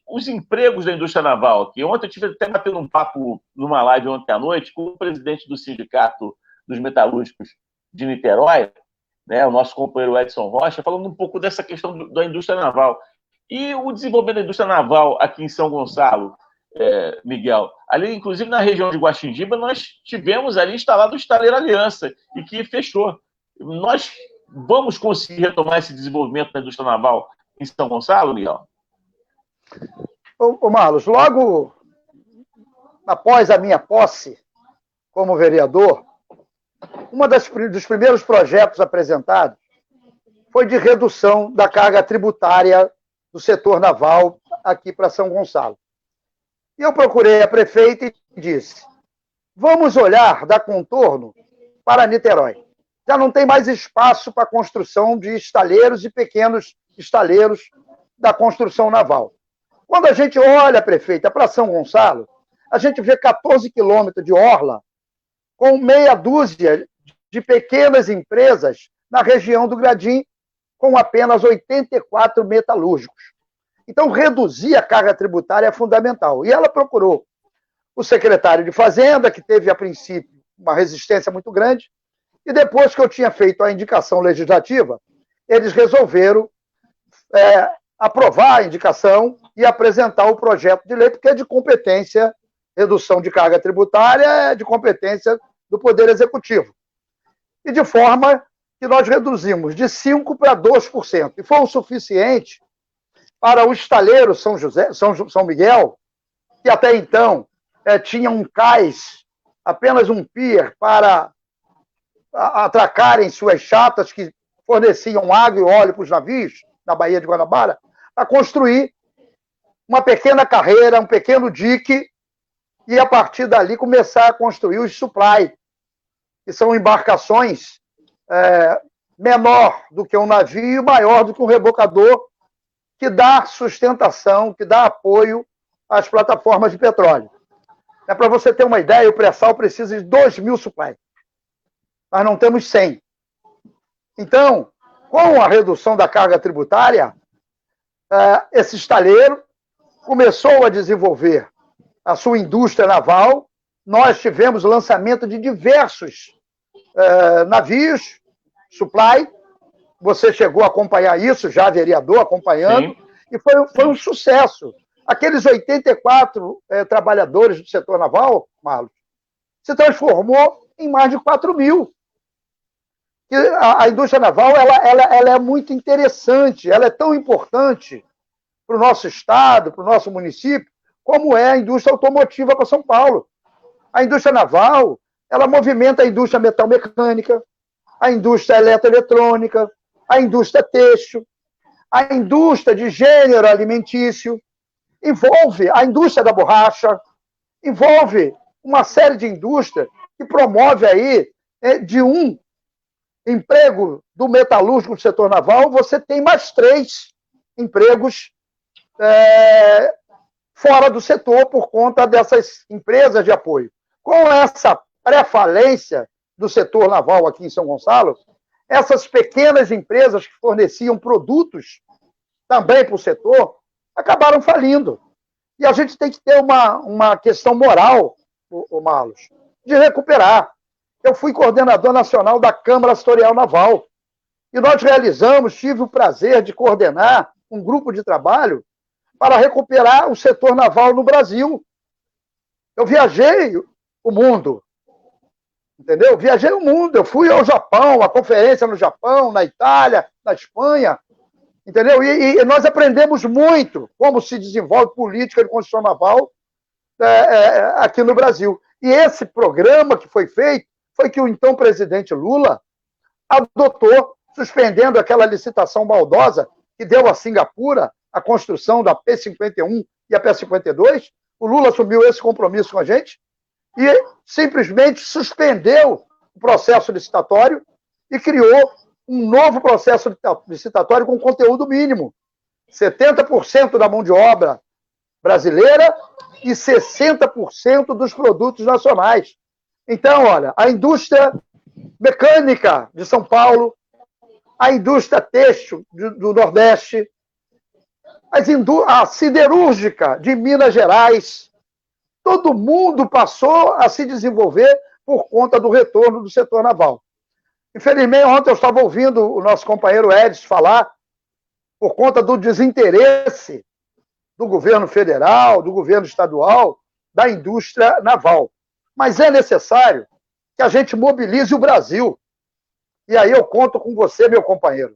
os empregos da indústria naval aqui. Ontem eu estive até batendo um papo numa live ontem à noite com o presidente do Sindicato dos Metalúrgicos de Niterói, o nosso companheiro Edson Rocha, falando um pouco dessa questão da indústria naval. E o desenvolvimento da indústria naval aqui em São Gonçalo, Miguel. Ali, inclusive, na região de Guaxindiba, nós tivemos ali instalado o Estaleiro Aliança, e que fechou. Nós vamos conseguir retomar esse desenvolvimento da indústria naval em São Gonçalo, Miguel? Ô Marlos, logo após a minha posse como vereador, dos primeiros projetos apresentados foi de redução da carga tributária do setor naval aqui para São Gonçalo. E eu procurei a prefeita e disse: vamos olhar da Contorno para Niterói. Já não tem mais espaço para a construção de estaleiros e pequenos estaleiros da construção naval. Quando a gente olha, prefeita, para São Gonçalo, a gente vê 14 quilômetros de orla com meia dúzia de pequenas empresas na região do Gradim, com apenas 84 metalúrgicos. Então, reduzir a carga tributária é fundamental. E ela procurou o secretário de Fazenda, que teve, a princípio, uma resistência muito grande, e depois que eu tinha feito a indicação legislativa, eles resolveram aprovar a indicação e apresentar o projeto de lei, porque é de competência, redução de carga tributária é de competência do Poder Executivo. E de forma que nós reduzimos de 5% para 2%. E foi o suficiente para o estaleiro São Miguel, que até então tinha um cais, apenas um pier para atracarem suas chatas que forneciam água e óleo para os navios na Baía de Guanabara, a construir uma pequena carreira, um pequeno dique, e a partir dali começar a construir os supply, que são embarcações menor do que um navio e maior do que um rebocador, que dá sustentação, que dá apoio às plataformas de petróleo. Para você ter uma ideia, o pré-sal precisa de 2.000 supply. Nós não temos 100. Então, com a redução da carga tributária, esse estaleiro começou a desenvolver a sua indústria naval. Nós tivemos lançamento de diversos navios, supply. Você chegou a acompanhar isso, já vereador, acompanhando, sim, e foi um sucesso. Aqueles 84 trabalhadores do setor naval, Marlos, se transformou em mais de 4.000. A indústria naval ela é muito interessante, ela é tão importante para o nosso estado, para o nosso município, como é a indústria automotiva para São Paulo. A indústria naval, ela movimenta a indústria metalmecânica, a indústria eletroeletrônica, a indústria têxtil, a indústria de gênero alimentício, envolve a indústria da borracha, envolve uma série de indústrias que promove aí de um emprego do metalúrgico do setor naval, você tem mais 3 empregos fora do setor por conta dessas empresas de apoio. Com essa pré-falência do setor naval aqui em São Gonçalo, essas pequenas empresas que forneciam produtos também para o setor acabaram falindo. E a gente tem que ter uma questão moral, Marlos, de recuperar. Eu fui coordenador nacional da Câmara Setorial Naval. E nós tive o prazer de coordenar um grupo de trabalho para recuperar o setor naval no Brasil. Eu viajei o mundo, entendeu? Viajei o mundo, eu fui ao Japão, a conferência no Japão, na Itália, na Espanha, entendeu? E nós aprendemos muito como se desenvolve política de construção naval aqui no Brasil. E esse programa que foi feito foi que o então presidente Lula adotou, suspendendo aquela licitação maldosa que deu a Singapura a construção da P-51 e a P-52. O Lula assumiu esse compromisso com a gente e simplesmente suspendeu o processo licitatório e criou um novo processo licitatório com conteúdo mínimo. 70% da mão de obra brasileira e 60% dos produtos nacionais. Então, olha, a indústria mecânica de São Paulo, a indústria têxtil do Nordeste, a siderúrgica de Minas Gerais, todo mundo passou a se desenvolver por conta do retorno do setor naval. Infelizmente, ontem eu estava ouvindo o nosso companheiro Edson falar, por conta do desinteresse do governo federal, do governo estadual, da indústria naval. Mas é necessário que a gente mobilize o Brasil. E aí eu conto com você, meu companheiro,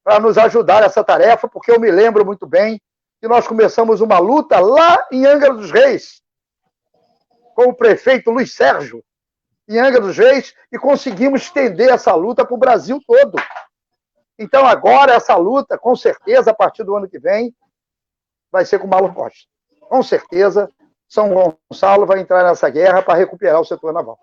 para nos ajudar nessa tarefa, porque eu me lembro muito bem que nós começamos uma luta lá em Angra dos Reis, com o prefeito Luiz Sérgio, em Angra dos Reis, e conseguimos estender essa luta para o Brasil todo. Então, agora, essa luta, com certeza, a partir do ano que vem, vai ser com o Marlon Costa. Com certeza, São Gonçalo vai entrar nessa guerra para recuperar o setor naval.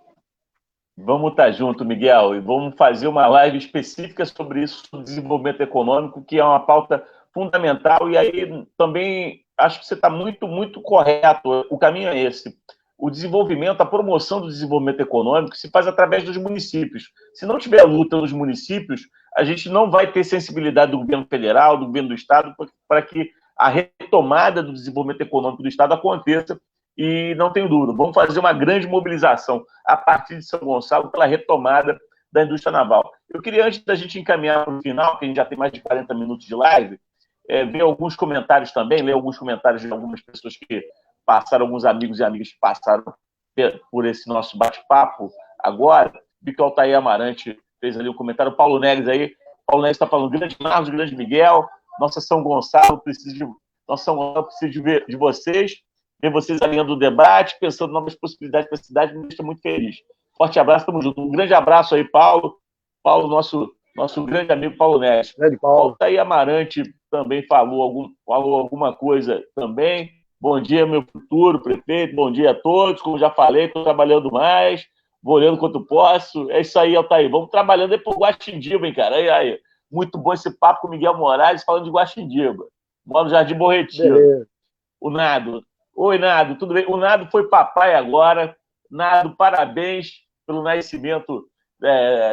Vamos estar junto, Miguel, e vamos fazer uma live específica sobre isso, sobre desenvolvimento econômico, que é uma pauta fundamental, e aí também acho que você está muito, muito correto. O caminho é esse. O desenvolvimento, a promoção do desenvolvimento econômico se faz através dos municípios. Se não tiver luta nos municípios, a gente não vai ter sensibilidade do governo federal, do governo do estado, para que a retomada do desenvolvimento econômico do estado aconteça. E não tenho dúvida, vamos fazer uma grande mobilização a partir de São Gonçalo pela retomada da indústria naval. Eu queria, antes da gente encaminhar para o final, que a gente já tem mais de 40 minutos de live, ver alguns comentários também, ler alguns comentários de algumas pessoas que passaram, alguns amigos e amigas que passaram por esse nosso bate-papo agora. Vi que o Altair Amarante fez ali um comentário, o Paulo Neres aí, Paulo Neres está falando, grande Marcos, grande Miguel, nossa São Gonçalo precisa de vocês, ver vocês alinhando o debate, pensando em novas possibilidades para a cidade, me deixa muito feliz. Forte abraço, estamos juntos. Um grande abraço aí, Paulo. Paulo, nosso grande amigo Paulo Neres. Grande Paulo. Altair Amarante também falou alguma coisa também. Bom dia, meu futuro prefeito. Bom dia a todos. Como já falei, estou trabalhando mais, vou olhando quanto posso. É isso aí, Altair. Vamos trabalhando aí por Guaxindiba, hein, cara? Aí. Muito bom esse papo com o Miguel Moraes falando de Guaxindiba. Moro no Jardim Bom Retiro. Beleza. O Nado. Oi, Nado, tudo bem? O Nado foi papai agora. Nado, parabéns pelo nascimento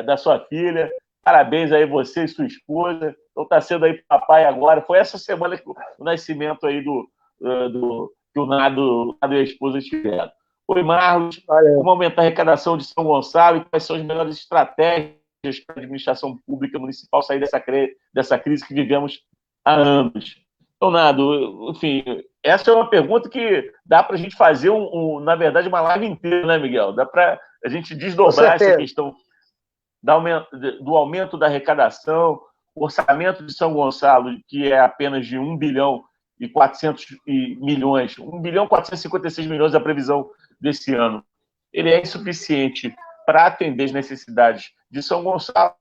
da sua filha. Parabéns aí você e sua esposa. Então está sendo aí papai agora. Foi essa semana que o nascimento aí que o Nado e a esposa tiveram. Oi, Marlos. Valeu. Como aumentar a arrecadação de São Gonçalo e quais são as melhores estratégias para a administração pública municipal sair dessa crise que vivemos há anos? Então, Nado, enfim, essa é uma pergunta que dá para a gente fazer, na verdade, uma live inteira, né, Miguel? Dá para a gente desdobrar essa questão do aumento da arrecadação, o orçamento de São Gonçalo, que é apenas de 1 bilhão e 400 milhões, 1 bilhão e 456 milhões a previsão desse ano. Ele é insuficiente para atender as necessidades de São Gonçalo.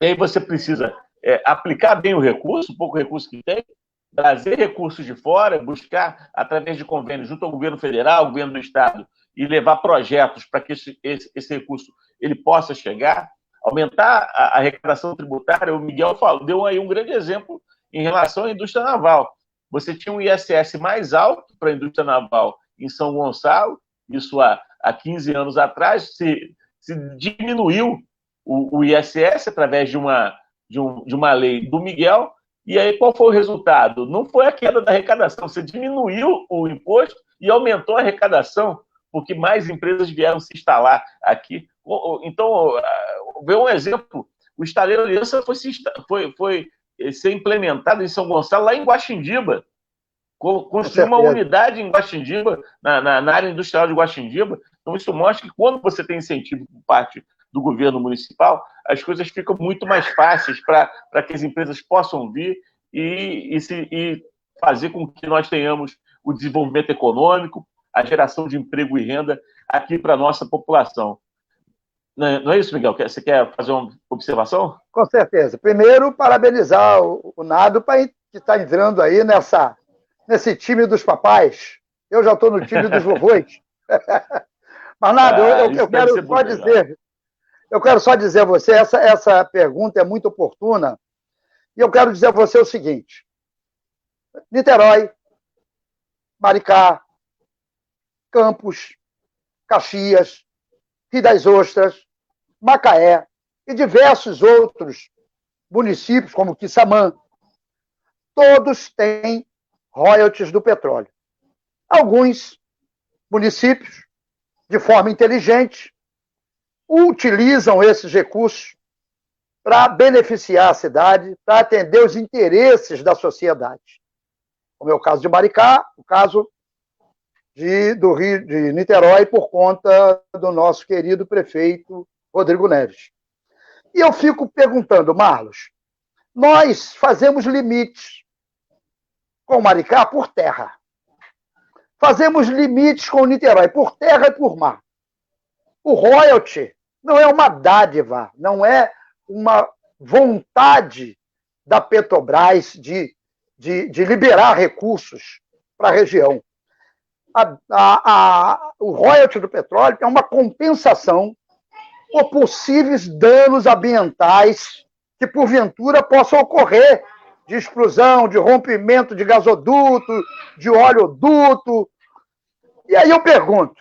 E aí você precisa aplicar bem o recurso, o pouco recurso que tem, trazer recursos de fora, buscar, através de convênios, junto ao governo federal, ao governo do estado, e levar projetos para que esse recurso ele possa chegar, aumentar a arrecadação tributária. O Miguel deu aí um grande exemplo em relação à indústria naval. Você tinha um ISS mais alto para a indústria naval em São Gonçalo, isso há 15 anos atrás, se diminuiu o ISS através de uma lei do Miguel. E aí, qual foi o resultado? Não foi a queda da arrecadação, você diminuiu o imposto e aumentou a arrecadação, porque mais empresas vieram se instalar aqui. Então, vê um exemplo, o Estaleiro Aliança foi ser implementado em São Gonçalo, lá em Guaxindiba. Construiu uma unidade em Guaxindiba, na área industrial de Guaxindiba. Então, isso mostra que quando você tem incentivo por parte do governo municipal, as coisas ficam muito mais fáceis para que as empresas possam vir e fazer com que nós tenhamos o desenvolvimento econômico, a geração de emprego e renda aqui para a nossa população. Não é isso, Miguel? Você quer fazer uma observação? Com certeza. Primeiro, parabenizar o Nado que está entrando aí nesse time dos papais. Eu já estou no time dos vovôs. Mas, Nado, eu quero só dizer a você, essa pergunta é muito oportuna, e eu quero dizer a você o seguinte: Niterói, Maricá, Campos, Caxias, Rio das Ostras, Macaé e diversos outros municípios, como Quissamã, todos têm royalties do petróleo. Alguns municípios, de forma inteligente, utilizam esses recursos para beneficiar a cidade, para atender os interesses da sociedade. como é o caso de Maricá, o caso do Rio de Niterói, por conta do nosso querido prefeito Rodrigo Neves. E eu fico perguntando, Marlos, nós fazemos limites com Maricá por terra. Fazemos limites com Niterói por terra e por mar. O royalty não é uma dádiva, não é uma vontade da Petrobras de liberar recursos para a região. O royalty do petróleo é uma compensação por possíveis danos ambientais que, porventura, possam ocorrer de explosão, de rompimento de gasoduto, de oleoduto. E aí eu pergunto,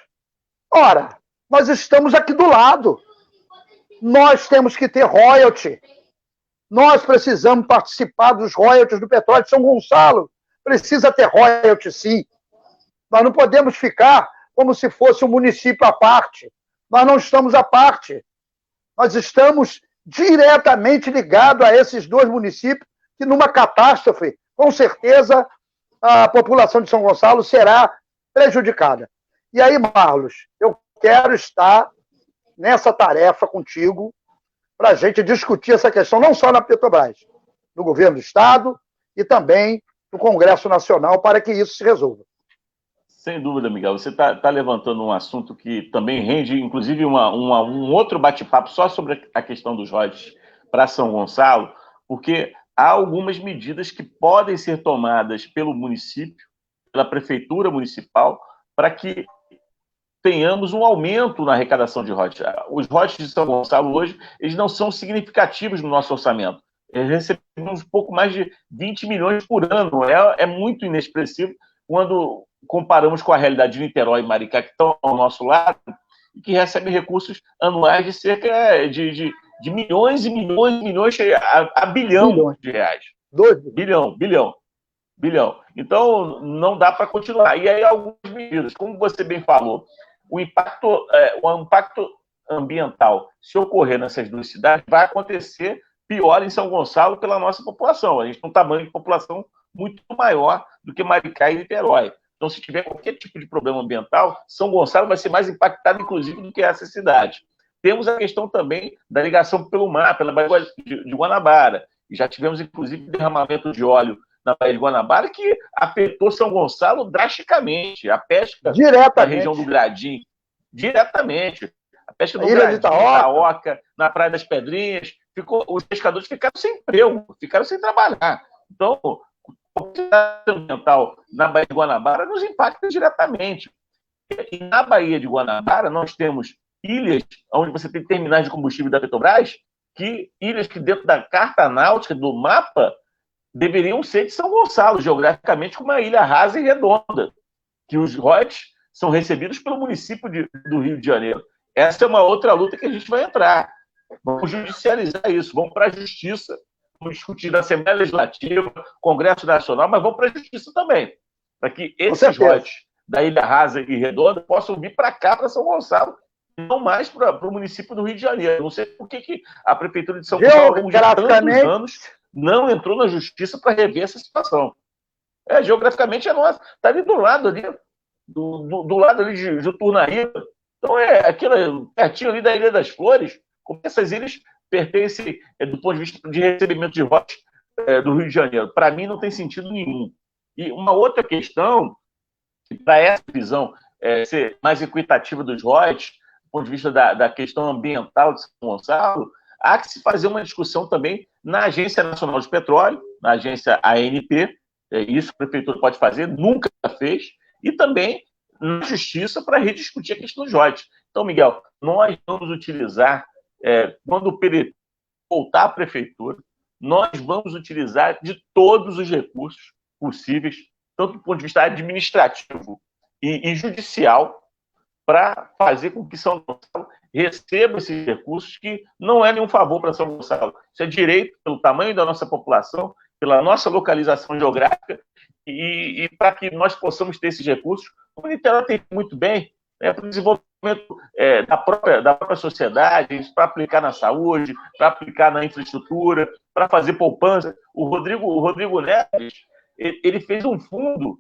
ora, nós estamos aqui do lado, nós temos que ter royalty, nós precisamos participar dos royalties do petróleo de São Gonçalo, precisa ter royalty sim. Nós não podemos ficar como se fosse um município à parte. Nós não estamos à parte. Nós estamos diretamente ligados a esses dois municípios que, numa catástrofe, com certeza, a população de São Gonçalo será prejudicada. E aí, Marlos, eu quero estar nessa tarefa contigo para a gente discutir essa questão, não só na Petrobras, no governo do Estado e também no Congresso Nacional, para que isso se resolva. Sem dúvida, Miguel. Você está levantando um assunto que também rende, inclusive, um outro bate-papo só sobre a questão dos royalties para São Gonçalo, porque há algumas medidas que podem ser tomadas pelo município, pela prefeitura municipal, para que tenhamos um aumento na arrecadação de royalties. Os royalties de São Gonçalo hoje, eles não são significativos no nosso orçamento. Recebemos um pouco mais de 20 milhões por ano. É muito inexpressivo quando comparamos com a realidade de Niterói e Maricá, que estão ao nosso lado, e que recebem recursos anuais de cerca de milhões e milhões e milhões a bilhão de reais. Bilhão. Então, não dá para continuar. E aí, algumas medidas, como você bem falou, o impacto ambiental, se ocorrer nessas duas cidades, vai acontecer pior em São Gonçalo pela nossa população. A gente tem um tamanho de população muito maior do que Maricá e Niterói. Então, se tiver qualquer tipo de problema ambiental, São Gonçalo vai ser mais impactado, inclusive, do que essa cidade. Temos a questão também da ligação pelo mar, pela Baía de Guanabara. E já tivemos, inclusive, derramamento de óleo na Baía de Guanabara, que afetou São Gonçalo drasticamente. A pesca na região do Gradim, diretamente. A pesca do Gradim, Itaoca, na Praia das Pedrinhas. Os pescadores ficaram sem emprego, ficaram sem trabalhar. Então, o ambiental na Baía de Guanabara nos impacta diretamente. E na Baía de Guanabara, nós temos ilhas onde você tem terminais de combustível da Petrobras, ilhas que dentro da carta náutica, do mapa, deveriam ser de São Gonçalo, geograficamente, como uma ilha rasa e redonda, que os royalties são recebidos pelo município do Rio de Janeiro. Essa é uma outra luta que a gente vai entrar. Vamos judicializar isso, vamos para a justiça, vamos discutir na Assembleia Legislativa, Congresso Nacional, mas vamos para a justiça também, para que esses royalties da ilha rasa e redonda possam vir para cá, para São Gonçalo, não mais para o município do Rio de Janeiro. Não sei por que a Prefeitura de São Gonçalo, ao longo de tantos anos, não entrou na justiça para rever essa situação. Geograficamente é nossa, está ali do lado ali, do lado ali de Juturnaíba. Então aquilo pertinho ali da Ilha das Flores, como essas ilhas pertencem do ponto de vista de recebimento de royalties do Rio de Janeiro. Para mim não tem sentido nenhum. E uma outra questão, para essa visão ser mais equitativa dos royalties, do ponto de vista da questão ambiental de São Gonçalo, há que se fazer uma discussão também na Agência Nacional de Petróleo, na agência ANP, isso a Prefeitura pode fazer, nunca fez, e também na Justiça para rediscutir a questão dos royalties. Então, Miguel, nós vamos utilizar, quando o PDT voltar à Prefeitura, nós vamos utilizar de todos os recursos possíveis, tanto do ponto de vista administrativo e judicial, para fazer com que São Gonçalo receba esses recursos, que não é nenhum favor para São Gonçalo. Isso é direito pelo tamanho da nossa população, pela nossa localização geográfica, e para que nós possamos ter esses recursos, o Niterói tem muito bem, para o desenvolvimento da própria sociedade, para aplicar na saúde, para aplicar na infraestrutura, para fazer poupança. O Rodrigo Neves ele fez um fundo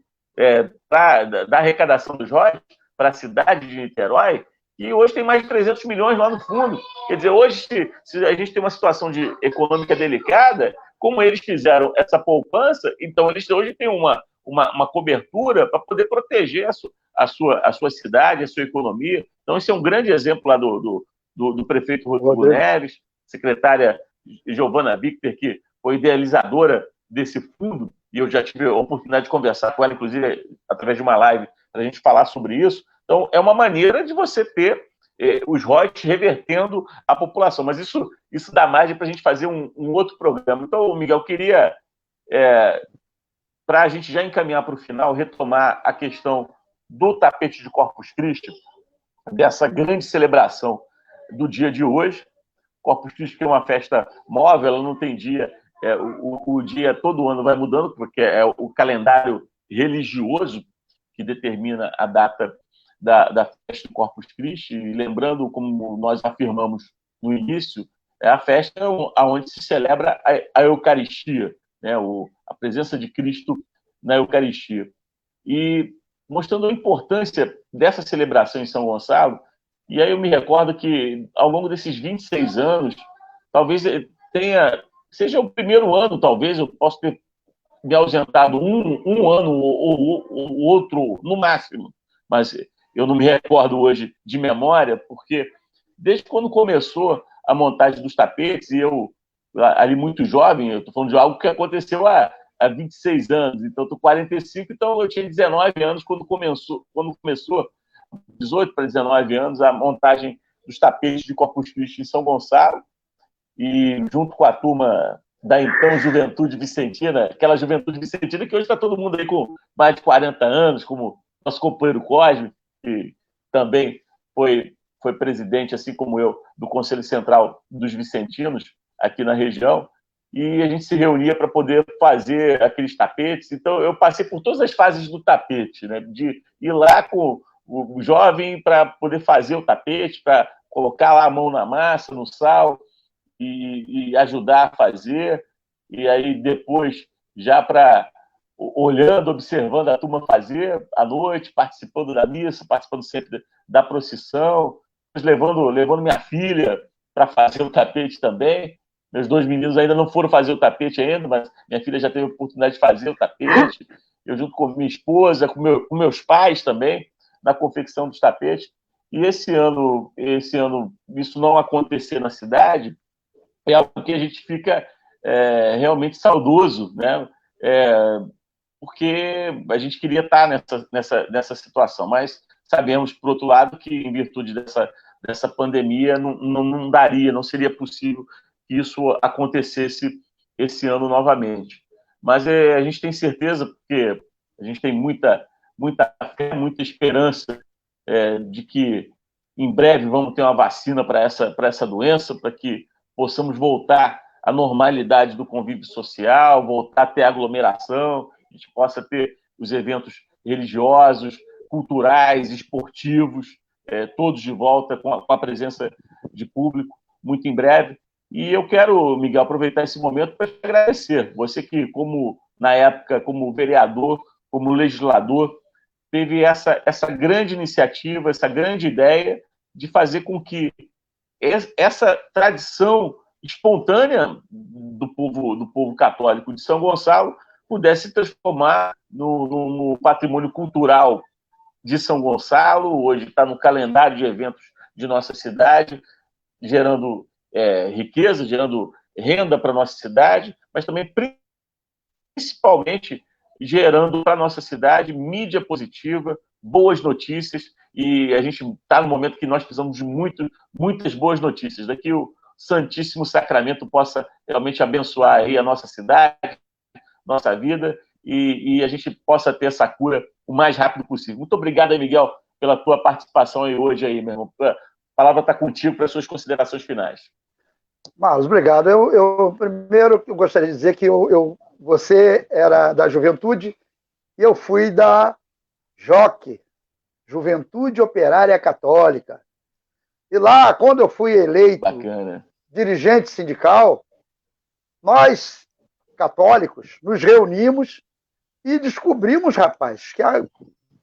da arrecadação dos royalties para a cidade de Niterói, e hoje tem mais de 300 milhões lá no fundo. Quer dizer, hoje, se a gente tem uma situação econômica delicada, como eles fizeram essa poupança, então eles hoje têm uma cobertura para poder proteger a sua cidade, a sua economia. Então, esse é um grande exemplo lá do prefeito Rodrigo Neves, secretária Giovana Victor, que foi idealizadora desse fundo, e eu já tive a oportunidade de conversar com ela, inclusive, através de uma live, para a gente falar sobre isso. Então, é uma maneira de você ter os royalties revertendo a população. Mas isso dá margem para a gente fazer um outro programa. Então, Miguel, eu queria, para a gente já encaminhar para o final, retomar a questão do tapete de Corpus Christi, dessa grande celebração do dia de hoje. Corpus Christi é uma festa móvel, ela não tem dia. O dia todo ano vai mudando, porque é o calendário religioso que determina a data da festa do Corpus Christi. E lembrando, como nós afirmamos no início, é a festa onde se celebra a Eucaristia, né? A presença de Cristo na Eucaristia. E mostrando a importância dessa celebração em São Gonçalo, e aí eu me recordo que, ao longo desses 26 anos, talvez seja o primeiro ano, talvez, eu posso ter me ausentado um ano ou outro, no máximo, mas eu não me recordo hoje de memória, porque desde quando começou a montagem dos tapetes, e eu, ali muito jovem, eu estou falando de algo que aconteceu há 26 anos, então estou 45, então eu tinha 19 anos quando começou 18 para 19 anos, a montagem dos tapetes de Corpus Christi em São Gonçalo, e junto com a turma da então Juventude Vicentina, aquela Juventude Vicentina que hoje está todo mundo aí com mais de 40 anos, como nosso companheiro Cosme, que também foi presidente, assim como eu, do Conselho Central dos Vicentinos, aqui na região, e a gente se reunia para poder fazer aqueles tapetes. Então, eu passei por todas as fases do tapete, né? De ir lá com o jovem para poder fazer o tapete, para colocar lá a mão na massa, no sal, e ajudar a fazer, e aí depois, já para olhando, observando a turma fazer à noite, participando da missa, participando sempre da procissão, levando minha filha para fazer o tapete também. Meus dois meninos ainda não foram fazer o tapete ainda, mas minha filha já teve a oportunidade de fazer o tapete. Eu junto com minha esposa, com meus pais também, na confecção dos tapetes. E esse ano isso não acontecer na cidade, é algo que a gente fica realmente saudoso, né? Porque a gente queria estar nessa situação, mas sabemos, por outro lado, que em virtude dessa pandemia não daria, não seria possível que isso acontecesse esse ano novamente. Mas a gente tem certeza, porque a gente tem muita fé, muita esperança de que em breve vamos ter uma vacina para essa doença, para que possamos voltar à normalidade do convívio social, voltar a ter aglomeração, a gente possa ter os eventos religiosos, culturais, esportivos, todos de volta com a presença de público, muito em breve. E eu quero, Miguel, aproveitar esse momento para te agradecer. Você que, na época, como vereador, como legislador, teve essa grande iniciativa, essa grande ideia de fazer com que essa tradição espontânea do povo católico de São Gonçalo pudesse se transformar no patrimônio cultural de São Gonçalo. Hoje está no calendário de eventos de nossa cidade, gerando riqueza, gerando renda para a nossa cidade, mas também, principalmente, gerando para a nossa cidade mídia positiva, boas notícias, e a gente está no momento que nós precisamos de muitas boas notícias, daqui o Santíssimo Sacramento possa realmente abençoar aí a nossa cidade, nossa vida, e a gente possa ter essa cura o mais rápido possível. Muito obrigado, Miguel, pela tua participação aí hoje, aí, meu irmão. A palavra está contigo para as suas considerações finais. Marlos, obrigado. Primeiro, eu gostaria de dizer que você era da Juventude e eu fui da JOC, Juventude Operária Católica. E lá, quando eu fui eleito dirigente sindical, nós, católicos, nos reunimos e descobrimos, rapaz, que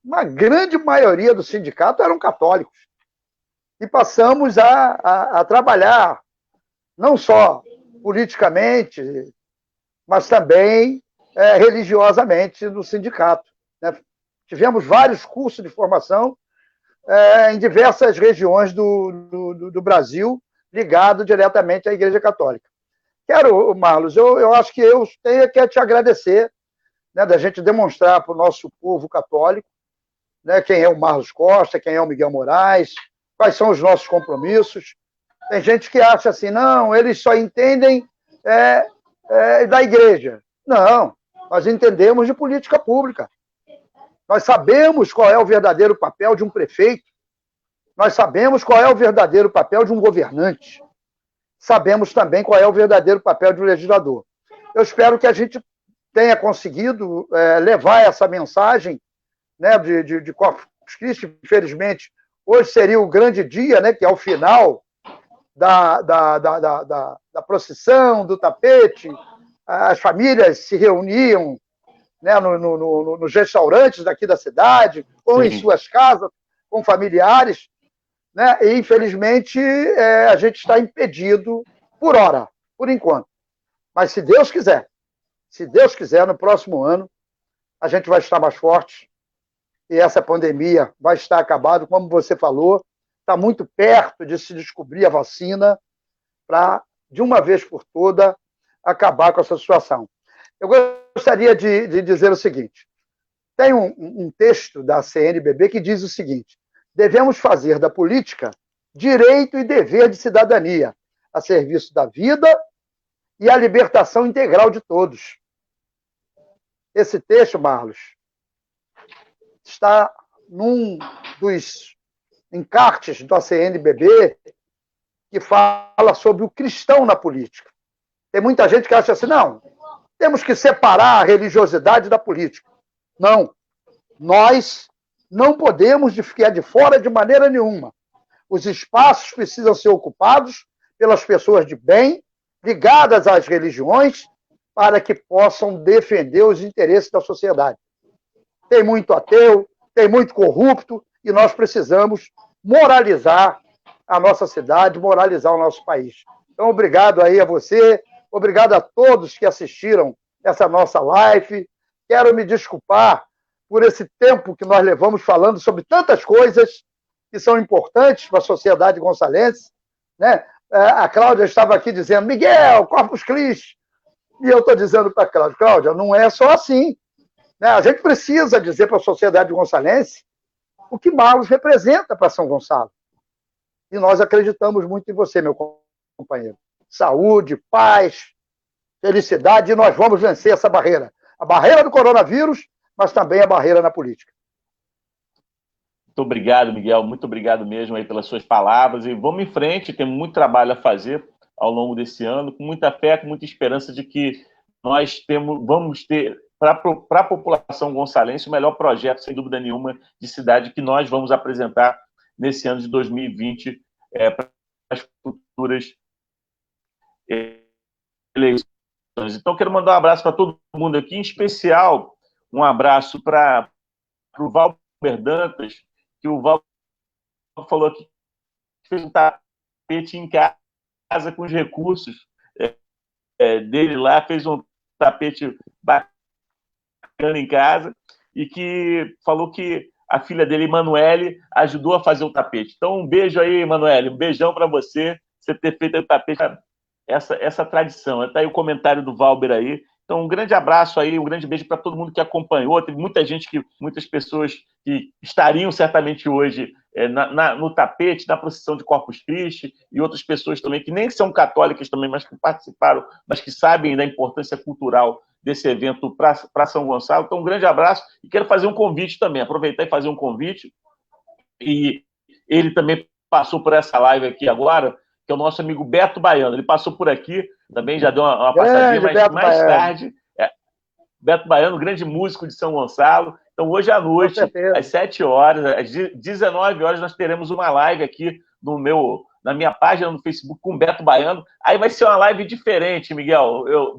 uma grande maioria do sindicato eram católicos. E passamos a trabalhar, não só politicamente, mas também religiosamente no sindicato, né? Tivemos vários cursos de formação em diversas regiões do Brasil, ligado diretamente à Igreja Católica. Quero, Marlos, eu acho que eu tenho que te agradecer, né, da gente demonstrar para o nosso povo católico, né, quem é o Marlos Costa, quem é o Miguel Moraes, quais são os nossos compromissos. Tem gente que acha assim, não, eles só entendem da igreja. Não, nós entendemos de política pública. Nós sabemos qual é o verdadeiro papel de um prefeito. Nós sabemos qual é o verdadeiro papel de um governante. Sabemos também qual é o verdadeiro papel de um legislador. Eu espero que a gente tenha conseguido levar essa mensagem, né, de Corpus Christi. Infelizmente, hoje seria o grande dia, né, que é o final da procissão, do tapete. As famílias se reuniam, né, nos restaurantes daqui da cidade, ou em suas casas, com familiares, né? E, infelizmente, a gente está impedido por hora, por enquanto. Mas, se Deus quiser, no próximo ano, a gente vai estar mais forte e essa pandemia vai estar acabada, como você falou, está muito perto de se descobrir a vacina para, de uma vez por toda, acabar com essa situação. Eu gostaria de dizer o seguinte, tem um texto da CNBB que diz o seguinte: devemos fazer da política direito e dever de cidadania, a serviço da vida e a libertação integral de todos. Esse texto, Marlos, está num dos encartes da CNBB que fala sobre o cristão na política. Tem muita gente que acha assim, não, temos que separar a religiosidade da política. Não, nós não podemos ficar de fora de maneira nenhuma. Os espaços precisam ser ocupados pelas pessoas de bem, ligadas às religiões, para que possam defender os interesses da sociedade. Tem muito ateu, tem muito corrupto, e nós precisamos moralizar a nossa cidade, moralizar o nosso país. Então, obrigado aí a você, obrigado a todos que assistiram essa nossa live. Quero me desculpar por esse tempo que nós levamos falando sobre tantas coisas que são importantes para a sociedade gonçalense, né? A Cláudia estava aqui dizendo, Miguel, Corpus Christi. E eu estou dizendo para a Cláudia, Cláudia, não é só assim, né? A gente precisa dizer para a sociedade gonçalense o que Marlos representa para São Gonçalo. E nós acreditamos muito em você, meu companheiro. Saúde, paz, felicidade, e nós vamos vencer essa barreira. A barreira do coronavírus, mas também a barreira na política. Muito obrigado, Miguel. Muito obrigado mesmo aí pelas suas palavras. E vamos em frente, temos muito trabalho a fazer ao longo desse ano, com muita fé, com muita esperança de que nós vamos ter, para a população gonçalense, o melhor projeto, sem dúvida nenhuma, de cidade que nós vamos apresentar nesse ano de 2020 para as futuras eleições. Então, quero mandar um abraço para todo mundo aqui, em especial um abraço para o Valber Dantas, que o Valber falou que fez um tapete em casa com os recursos dele lá, fez um tapete bacana em casa, e que falou que a filha dele, Emanuele, ajudou a fazer o tapete. Então, um beijo aí, Emanuele, um beijão para você ter feito o tapete, essa tradição. Está aí o comentário do Valber aí. Então, um grande abraço aí, um grande beijo para todo mundo que acompanhou. Teve muitas pessoas que estariam certamente hoje no tapete, na procissão de Corpus Christi, e outras pessoas também que nem são católicas também, mas que participaram, mas que sabem da importância cultural desse evento para São Gonçalo. Então, um grande abraço. E quero fazer um convite também, aproveitar e fazer um convite. E ele também passou por essa live aqui agora, que é o nosso amigo Beto Baiano. Ele passou por aqui, também já deu uma passadinha, mas Beto mais Baiano. Tarde... Beto Baiano, grande músico de São Gonçalo. Então, hoje à noite, às 7 horas, às 19 horas, nós teremos uma live aqui na minha página no Facebook com o Beto Baiano. Aí vai ser uma live diferente, Miguel. Eu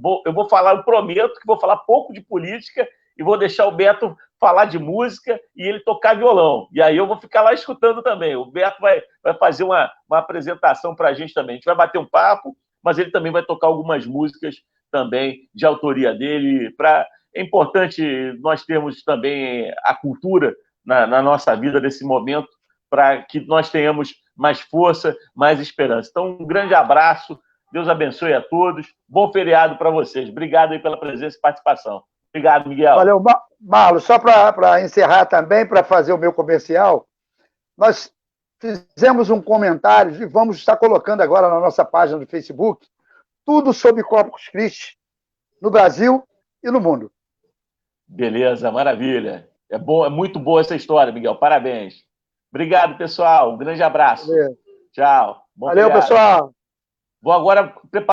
prometo que vou falar pouco de política e vou deixar o Beto falar de música e ele tocar violão. E aí eu vou ficar lá escutando também. O Beto vai fazer uma apresentação para a gente também. A gente vai bater um papo, mas ele também vai tocar algumas músicas também de autoria dele. É importante nós termos também a cultura na nossa vida nesse momento, para que nós tenhamos mais força, mais esperança. Então, um grande abraço, Deus abençoe a todos, bom feriado para vocês. Obrigado aí pela presença e participação. Obrigado, Miguel. Valeu, Marlos. Só para encerrar também, para fazer o meu comercial, nós fizemos um comentário e vamos estar colocando agora na nossa página do Facebook tudo sobre Corpus Christi no Brasil e no mundo. Beleza, maravilha. É bom, é muito boa essa história, Miguel. Parabéns. Obrigado, pessoal. Um grande abraço. Valeu. Tchau. Valeu, pessoal. Vou agora preparar